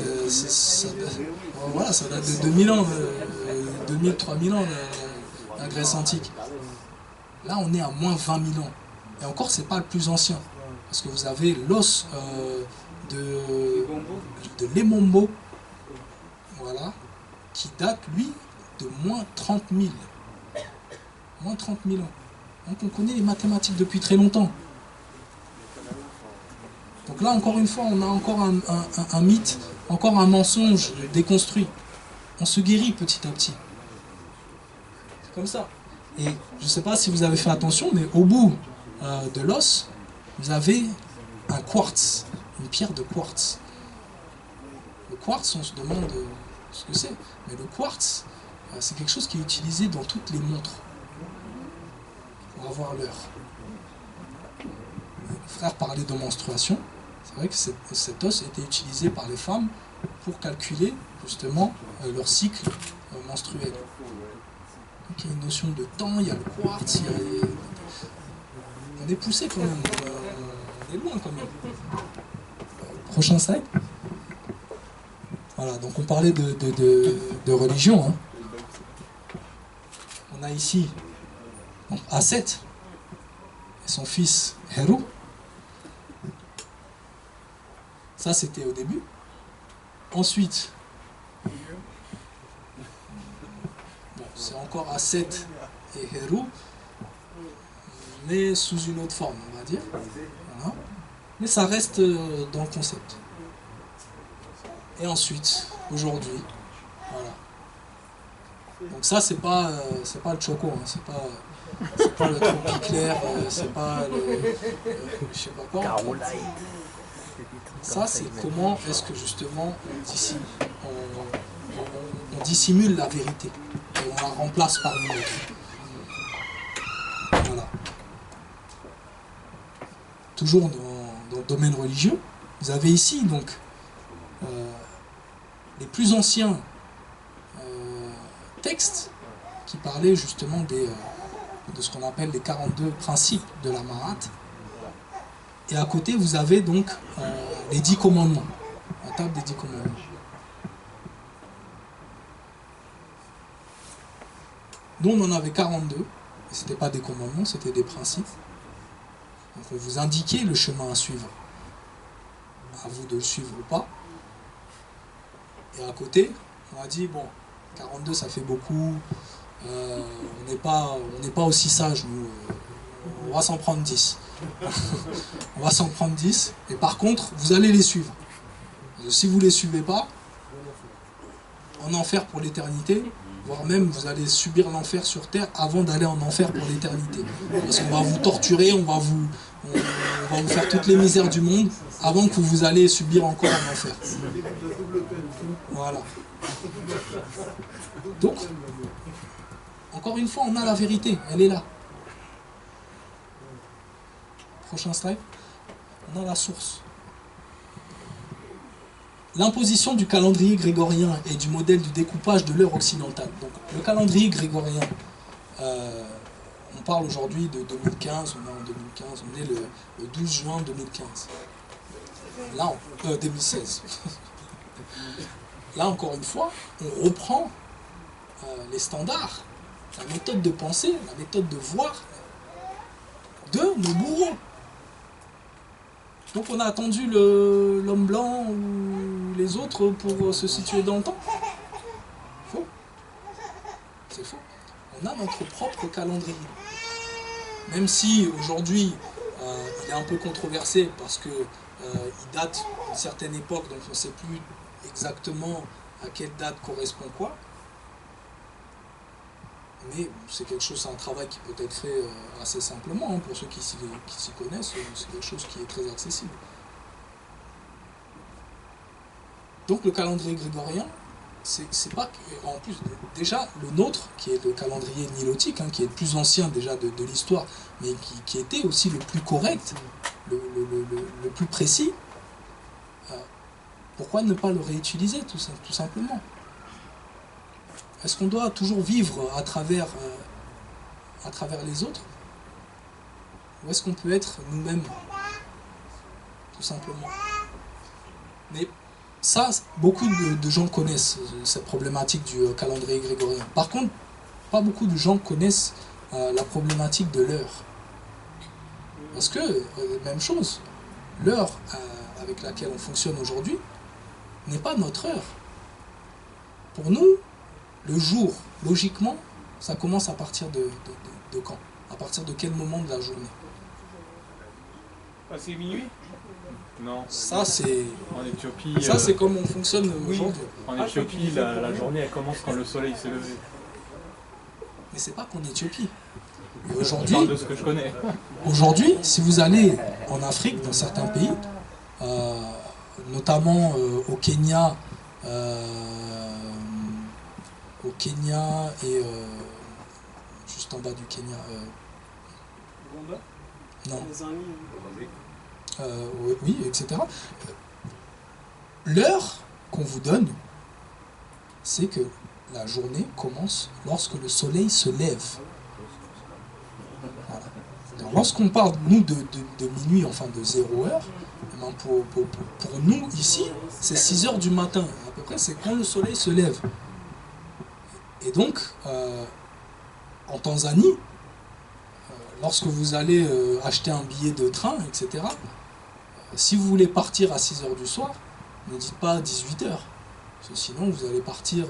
voilà, ça date de 2000 ans, 2000, 3000 ans, la Grèce antique. Là, on est à moins 20 000 ans. Et encore, c'est pas le plus ancien. Parce que vous avez l'os de Lemombo, voilà, qui date, lui, de moins 30 000. Moins 30 000 ans. Donc on connaît les mathématiques depuis très longtemps. Donc là, encore une fois, on a encore un mythe, encore un mensonge déconstruit. On se guérit petit à petit. C'est comme ça. Et je ne sais pas si vous avez fait attention, mais au bout de l'os, vous avez un quartz, une pierre de quartz. Le quartz, on se demande ce que c'est. Mais le quartz, c'est quelque chose qui est utilisé dans toutes les montres pour avoir l'heure. Le frère parlait de menstruation. C'est vrai que cet os était utilisé par les femmes pour calculer justement leur cycle menstruel. Donc il y a une notion de temps, il y a le quartz, on est poussé quand même, on est loin quand même. Prochain slide. Voilà, donc on parlait de religion. Hein. On a ici donc, Aset et son fils Heru. Ça, c'était au début. Ensuite, bon, c'est encore Aset et Heru, mais sous une autre forme, on va dire. Voilà. Mais ça reste dans le concept. Et ensuite, aujourd'hui, voilà, Donc ça, c'est pas le choco, hein, c'est pas le truc clair, c'est pas le... je sais pas quoi. Ça, c'est comment est-ce que justement on dissimule la vérité et on la remplace par une autre. Voilà. Toujours dans le domaine religieux, vous avez ici donc les plus anciens textes qui parlaient justement de ce qu'on appelle les 42 principes de la Mahat. Et à côté, vous avez donc les 10 commandements, la table des 10 commandements. Nous, on en avait 42. Ce n'était pas des commandements, c'était des principes. Donc on vous indiquait le chemin à suivre. À vous de le suivre ou pas. Et à côté, on a dit, bon, 42 ça fait beaucoup, on n'est pas aussi sage, nous, on va s'en prendre 10. On va s'en prendre 10, et par contre, vous allez les suivre. Si vous ne les suivez pas, en enfer pour l'éternité, voire même vous allez subir l'enfer sur terre avant d'aller en enfer pour l'éternité. Parce qu'on va vous torturer, on va vous faire toutes les misères du monde avant que vous allez subir encore un enfer. Voilà. Donc, encore une fois, on a la vérité, elle est là. Prochain slide. On a la source. L'imposition du calendrier grégorien et du modèle du découpage de l'heure occidentale. Donc, le calendrier grégorien, on parle aujourd'hui de 2015, on est en 2015, on est le 12 juin 2015. Là, 2016. Là, encore une fois, on reprend les standards, la méthode de pensée, la méthode de voir de nos bourreaux. Donc on a attendu l'homme blanc ou les autres pour se situer dans le temps. Faux. C'est faux. On a notre propre calendrier. Même si aujourd'hui il est un peu controversé parce que il date d'une certaine époque, donc on ne sait plus exactement à quelle date correspond quoi. Mais c'est quelque chose, c'est un travail qui peut être fait assez simplement, hein, pour ceux qui s'y connaissent, c'est quelque chose qui est très accessible. Donc le calendrier grégorien, c'est pas que, en plus, déjà le nôtre, qui est le calendrier nilotique, hein, qui est le plus ancien déjà de l'histoire, mais qui était aussi le plus correct, le plus précis, pourquoi ne pas le réutiliser tout simplement? Est-ce qu'on doit toujours vivre à travers les autres? Ou est-ce qu'on peut être nous-mêmes? Tout simplement. Mais ça, beaucoup de gens connaissent cette problématique du calendrier grégorien. Par contre, pas beaucoup de gens connaissent la problématique de l'heure. Parce que, même chose, l'heure avec laquelle on fonctionne aujourd'hui n'est pas notre heure. Pour nous, le jour, logiquement, ça commence à partir de quand? À partir de quel moment de la journée? Ah, c'est minuit? Non. Ça, c'est... En Éthiopie... Ça, c'est comme on fonctionne aujourd'hui. En Éthiopie, la journée, elle commence quand le soleil s'est levé. Mais c'est pas qu'en Éthiopie. Je parle de ce que je connais. Aujourd'hui, si vous allez en Afrique, dans certains pays, notamment au Kenya et juste en bas du Kenya. Ouganda? Non. Tanzanie? Oui, etc. L'heure qu'on vous donne, c'est que la journée commence lorsque le soleil se lève. Voilà. Donc, lorsqu'on parle, nous, de minuit, enfin de 0 heure, pour nous, ici, c'est 6 heures du matin. À peu près, c'est quand le soleil se lève. Et donc, en Tanzanie, lorsque vous allez acheter un billet de train, etc., si vous voulez partir à 6 heures du soir, ne dites pas 18 heures. Parce que sinon, vous allez partir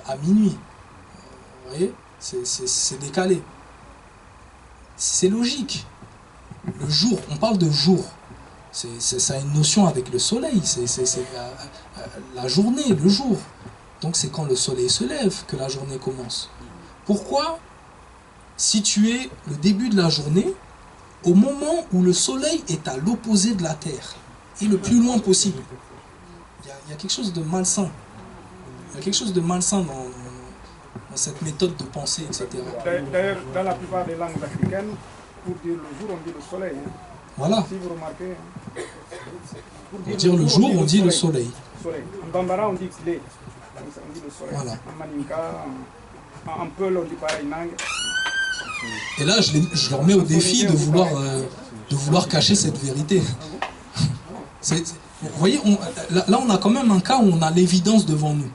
à minuit. Vous voyez, c'est décalé. C'est logique. Le jour, on parle de jour. Ça a une notion avec le soleil. C'est la journée, le jour. Donc c'est quand le soleil se lève que la journée commence. Pourquoi situer le début de la journée au moment où le soleil est à l'opposé de la Terre et le plus loin possible? Il y a quelque chose de malsain. Il y a quelque chose de malsain dans cette méthode de pensée, etc. D'ailleurs, dans la plupart des langues africaines, pour dire le jour, on dit le soleil. Hein. Voilà. Si vous remarquez. Hein. Pour dire le jour, on dit le soleil. En Bambara, on dit Xlé. On dit le soleil. Voilà. En Maninka, en Peul, on dit pareil, Nang. Et là, je leur mets au défi de vouloir cacher cette vérité. Vous voyez, là, on a quand même un cas où on a l'évidence devant nous.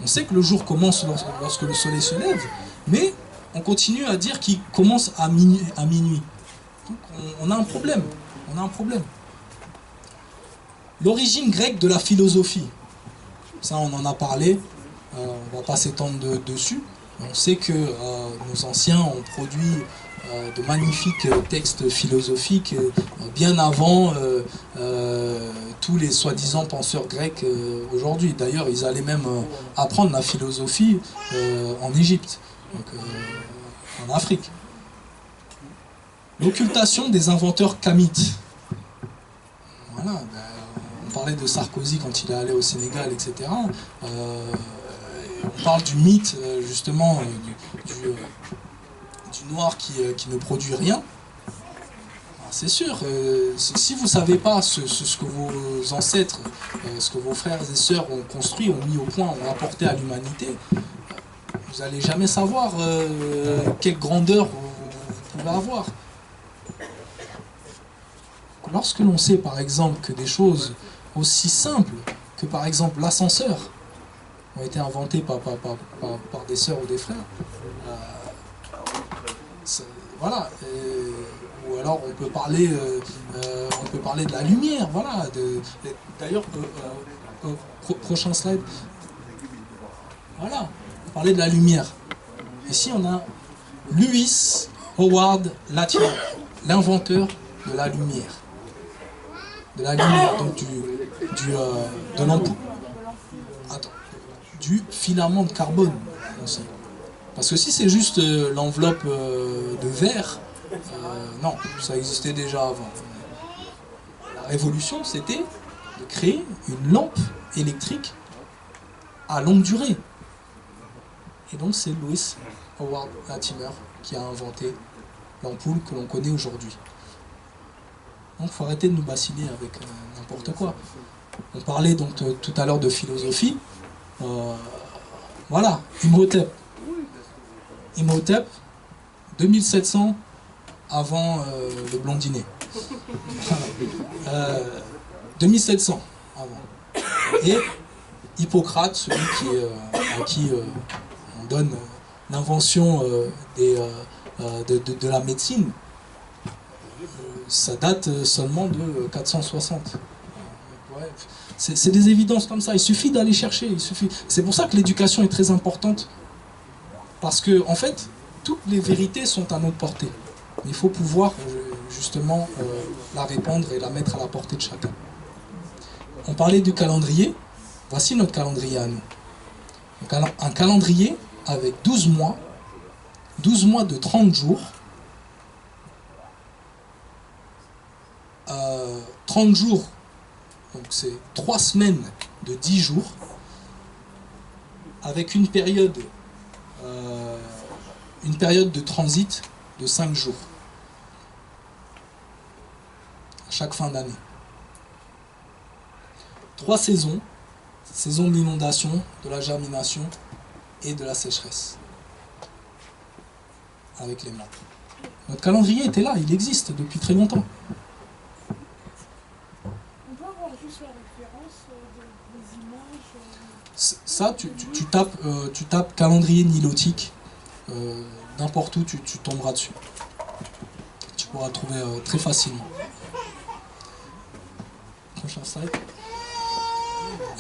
On sait que le jour commence lorsque le soleil se lève, mais on continue à dire qu'il commence à minuit. Donc, on a un problème. On a un problème. L'origine grecque de la philosophie. Ça, on en a parlé. On ne va pas s'étendre dessus. On sait que nos anciens ont produit de magnifiques textes philosophiques bien avant tous les soi-disant penseurs grecs aujourd'hui. D'ailleurs, ils allaient même apprendre la philosophie en Égypte, donc, en Afrique. L'occultation des inventeurs kamites. Voilà, on parlait de Sarkozy quand il est allé au Sénégal, etc. On parle du mythe, justement, du noir qui ne produit rien. C'est sûr, si vous ne savez pas ce que vos ancêtres, ce que vos frères et sœurs ont construit, ont mis au point, ont apporté à l'humanité, vous n'allez jamais savoir quelle grandeur vous pouvez avoir. Lorsque l'on sait, par exemple, que des choses aussi simples que, par exemple, l'ascenseur ont été inventés par des sœurs ou des frères, voilà. Ou alors on peut parler de la lumière, voilà. D'ailleurs, prochain slide. Voilà, on parlait de la lumière. Ici, on a Lewis Howard Latimer, l'inventeur de la lumière. De la lumière, donc de l'ampoule. Du filament de carbone aussi. Parce que si c'est juste l'enveloppe de verre, non, ça existait déjà avant. La révolution, c'était de créer une lampe électrique à longue durée. Et donc c'est Lewis Howard Latimer qui a inventé l'ampoule que l'on connaît aujourd'hui. Donc il faut arrêter de nous bassiner avec n'importe quoi. On parlait donc tout à l'heure de philosophie. Voilà, Imhotep. Imhotep, 2700 avant le blondinet. 2700 avant. Et Hippocrate, celui à qui on donne l'invention de la médecine, ça date seulement de 460. Ouais. C'est des évidences comme ça, il suffit d'aller chercher, C'est pour ça que l'éducation est très importante, parce que en fait, toutes les vérités sont à notre portée. Il faut pouvoir justement la répandre et la mettre à la portée de chacun. On parlait du calendrier, voici notre calendrier à nous. Un calendrier avec 12 mois de 30 jours, 30 jours, donc c'est 3 semaines de 10 jours, avec une période de transit de 5 jours, à chaque fin d'année. 3 saisons, saison de l'inondation, de la germination et de la sécheresse, avec les mois. Notre calendrier était là, il existe depuis très longtemps. Ça, tu tapes calendrier nilotique, n'importe où, tu tomberas dessus. Tu pourras trouver très facilement. Prochain slide.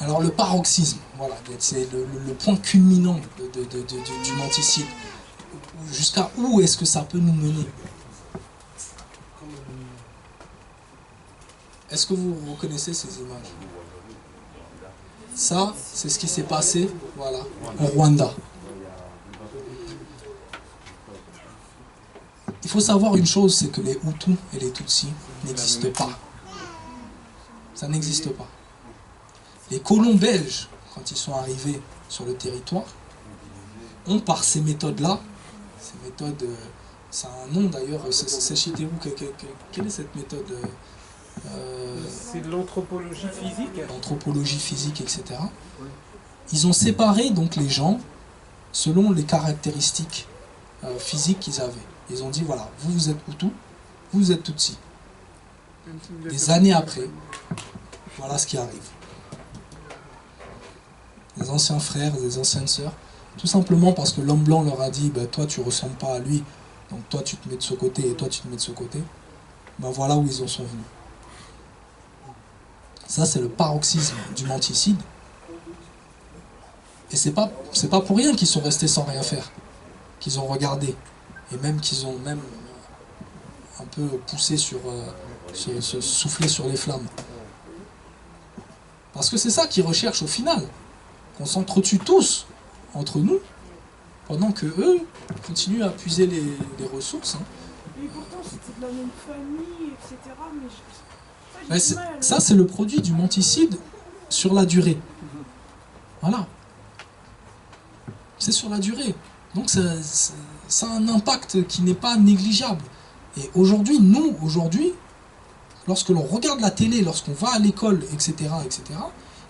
Alors le paroxysme, voilà, c'est le point culminant du menticide. Jusqu'à où est-ce que ça peut nous mener? Est-ce que vous reconnaissez ces images? Ça, c'est ce qui s'est passé, voilà, au Rwanda. Il faut savoir une chose, c'est que les Hutus et les Tutsis n'existent pas. Ça n'existe pas. Les colons belges, quand ils sont arrivés sur le territoire, ont par ces méthodes-là, ces méthodes, ça a un nom d'ailleurs, c'est chez vous, quelle est cette méthode C'est de l'anthropologie physique. L'anthropologie physique, etc. Ils ont séparé donc les gens selon les caractéristiques physiques qu'ils avaient. Ils ont dit, voilà, vous êtes Hutu, vous êtes Tutsi. Des années après, voilà ce qui arrive. Des anciens frères, des anciennes sœurs, tout simplement parce que l'homme blanc leur a dit, bah, toi tu ne ressembles pas à lui, donc toi tu te mets de ce côté et toi tu te mets de ce côté. Ben voilà où ils en sont venus. Ça c'est le paroxysme du menticide. Et c'est pas pour rien qu'ils sont restés sans rien faire, qu'ils ont regardé, et même qu'ils ont même un peu poussé sur, soufflé sur les flammes. Parce que c'est ça qu'ils recherchent au final, qu'on s'entretue tous entre nous, pendant que eux continuent à puiser les ressources. Hein. Et pourtant c'était de la même famille, etc. Mais ça c'est le produit du menticide sur la durée. Voilà. C'est sur la durée. Donc ça a un impact qui n'est pas négligeable. Et aujourd'hui, lorsque l'on regarde la télé, lorsqu'on va à l'école, etc.,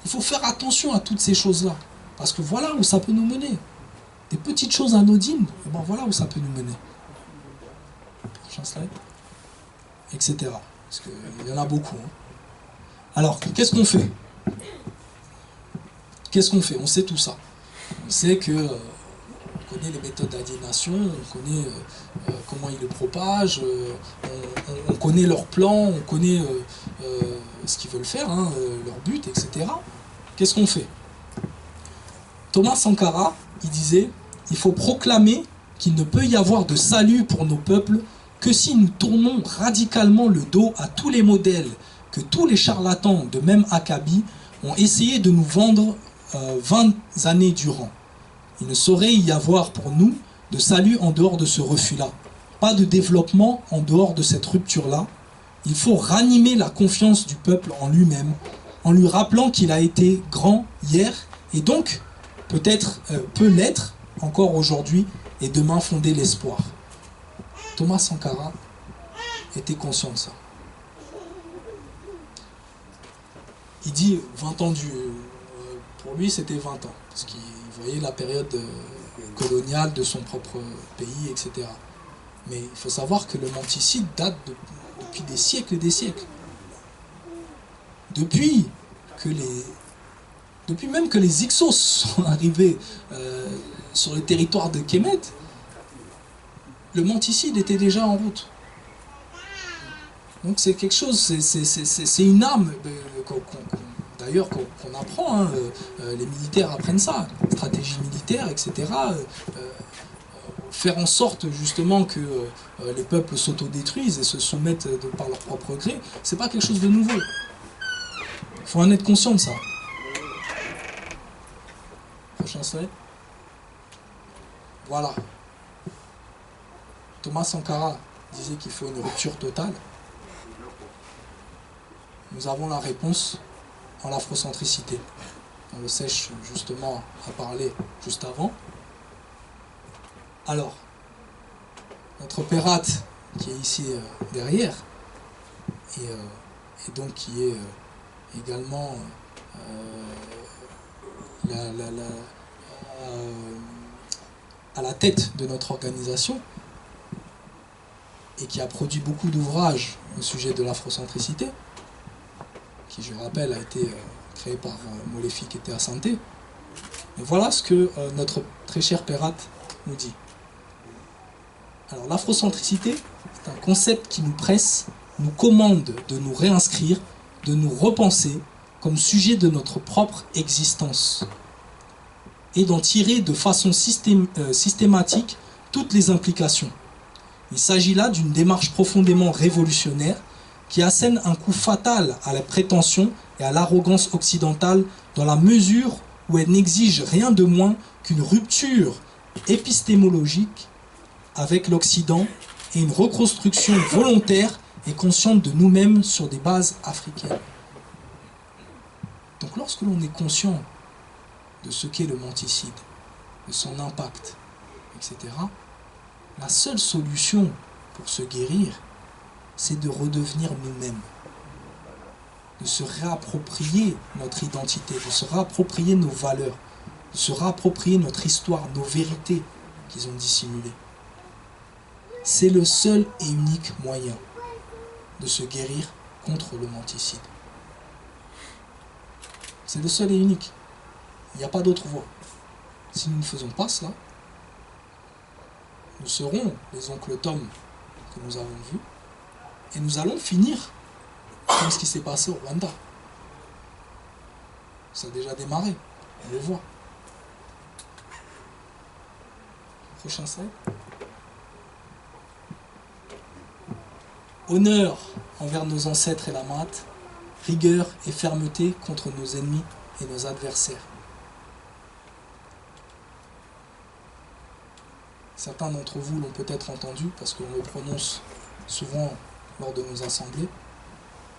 il faut faire attention à toutes ces choses-là. Parce que voilà où ça peut nous mener. Des petites choses anodines, et ben voilà où ça peut nous mener. Prochain slide. Etc. Parce qu'il y en a beaucoup. Hein. Alors, qu'est-ce qu'on fait? Qu'est-ce qu'on fait? On sait tout ça. On sait que on connaît les méthodes d'aliénation, on connaît comment ils le propagent, on connaît leur plan, on connaît ce qu'ils veulent faire, hein, leur but, etc. Qu'est-ce qu'on fait? Thomas Sankara, il disait, il faut proclamer qu'il ne peut y avoir de salut pour nos peuples que si nous tournons radicalement le dos à tous les modèles que tous les charlatans de même acabit ont essayé de nous vendre 20 années durant. Il ne saurait y avoir pour nous de salut en dehors de ce refus-là. Pas de développement en dehors de cette rupture-là. Il faut ranimer la confiance du peuple en lui-même, en lui rappelant qu'il a été grand hier, et donc peut-être peut l'être encore aujourd'hui, et demain fonder l'espoir. Thomas Sankara était conscient de ça. Il dit 20 ans pour lui c'était 20 ans, parce qu'il voyait la période coloniale de son propre pays, etc. Mais il faut savoir que le menticide date depuis des siècles et des siècles. Depuis même que les Hyksos sont arrivés sur le territoire de Kemet, le menticide était déjà en route. Donc c'est quelque chose, c'est une arme d'ailleurs qu'on apprend, hein, les militaires apprennent ça, stratégie militaire, etc. Faire en sorte justement que les peuples s'autodétruisent et se soumettent par leur propre gré, c'est pas quelque chose de nouveau. Il faut en être conscient de ça. Prochain slide. Voilà. Thomas Sankara disait qu'il faut une rupture totale. Nous avons la réponse en l'afrocentricité. On le sèche justement à parler juste avant. Alors, notre pérate qui est ici derrière, et donc qui est également à la tête de notre organisation, et qui a produit beaucoup d'ouvrages au sujet de l'afrocentricité, qui, je rappelle, a été créé par Molefi qui était à Santé. Et voilà ce que notre très cher Pérate nous dit. Alors l'afrocentricité, c'est un concept qui nous presse, nous commande de nous réinscrire, de nous repenser comme sujet de notre propre existence et d'en tirer de façon systématique toutes les implications. Il s'agit là d'une démarche profondément révolutionnaire qui assène un coup fatal à la prétention et à l'arrogance occidentale dans la mesure où elle n'exige rien de moins qu'une rupture épistémologique avec l'Occident et une reconstruction volontaire et consciente de nous-mêmes sur des bases africaines. Donc lorsque l'on est conscient de ce qu'est le menticide, de son impact, etc., la seule solution pour se guérir, c'est de redevenir nous-mêmes, de se réapproprier notre identité, de se réapproprier nos valeurs, de se réapproprier notre histoire, nos vérités qu'ils ont dissimulées. C'est le seul et unique moyen de se guérir contre le menticide. C'est le seul et unique. Il n'y a pas d'autre voie. Si nous ne faisons pas cela, nous serons les oncles Tom que nous avons vus, et nous allons finir comme ce qui s'est passé au Rwanda. Ça a déjà démarré, on le voit. Prochain slide. Honneur envers nos ancêtres et la Maat, rigueur et fermeté contre nos ennemis et nos adversaires. Certains d'entre vous l'ont peut-être entendu parce qu'on le prononce souvent lors de nos assemblées.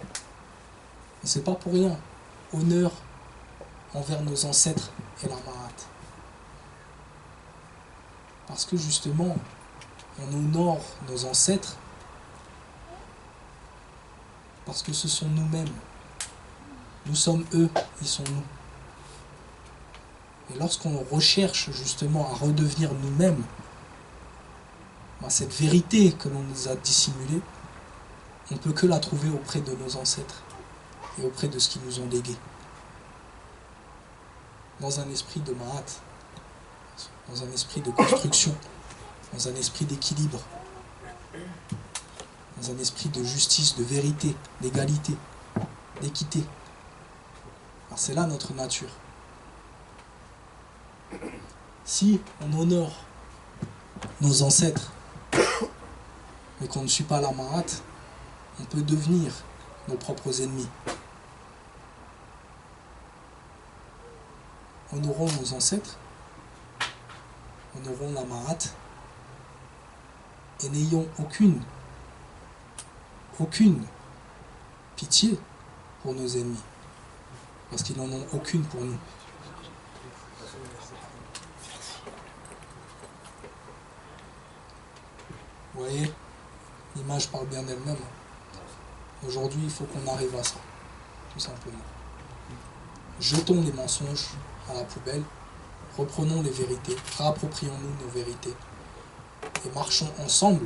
Mais c'est pas pour rien. Honneur envers nos ancêtres et la Maat. Parce que justement, on honore nos ancêtres parce que ce sont nous-mêmes. Nous sommes eux, ils sont nous. Et lorsqu'on recherche justement à redevenir nous-mêmes, cette vérité que l'on nous a dissimulée, on ne peut que la trouver auprès de nos ancêtres et auprès de ce qu'ils nous ont légué. Dans un esprit de Mahat, dans un esprit de construction, dans un esprit d'équilibre, dans un esprit de justice, de vérité, d'égalité, d'équité. Alors c'est là notre nature. Si on honore nos ancêtres, mais qu'on ne suit pas la Mahat, on peut devenir nos propres ennemis. Honorons nos ancêtres, honorons la Mahat, et n'ayons aucune pitié pour nos ennemis, parce qu'ils n'en ont aucune pour nous. Vous voyez, l'image parle bien d'elle-même. Aujourd'hui, il faut qu'on arrive à ça, tout simplement. Jetons les mensonges à la poubelle, reprenons les vérités, réapproprions-nous nos vérités, et marchons ensemble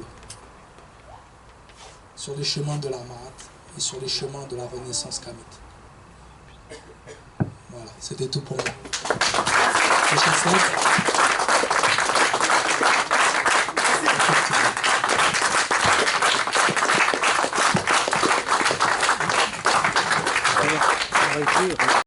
sur les chemins de la Mahat et sur les chemins de la Renaissance kamite. Voilà, c'était tout pour moi. Prochaine slide.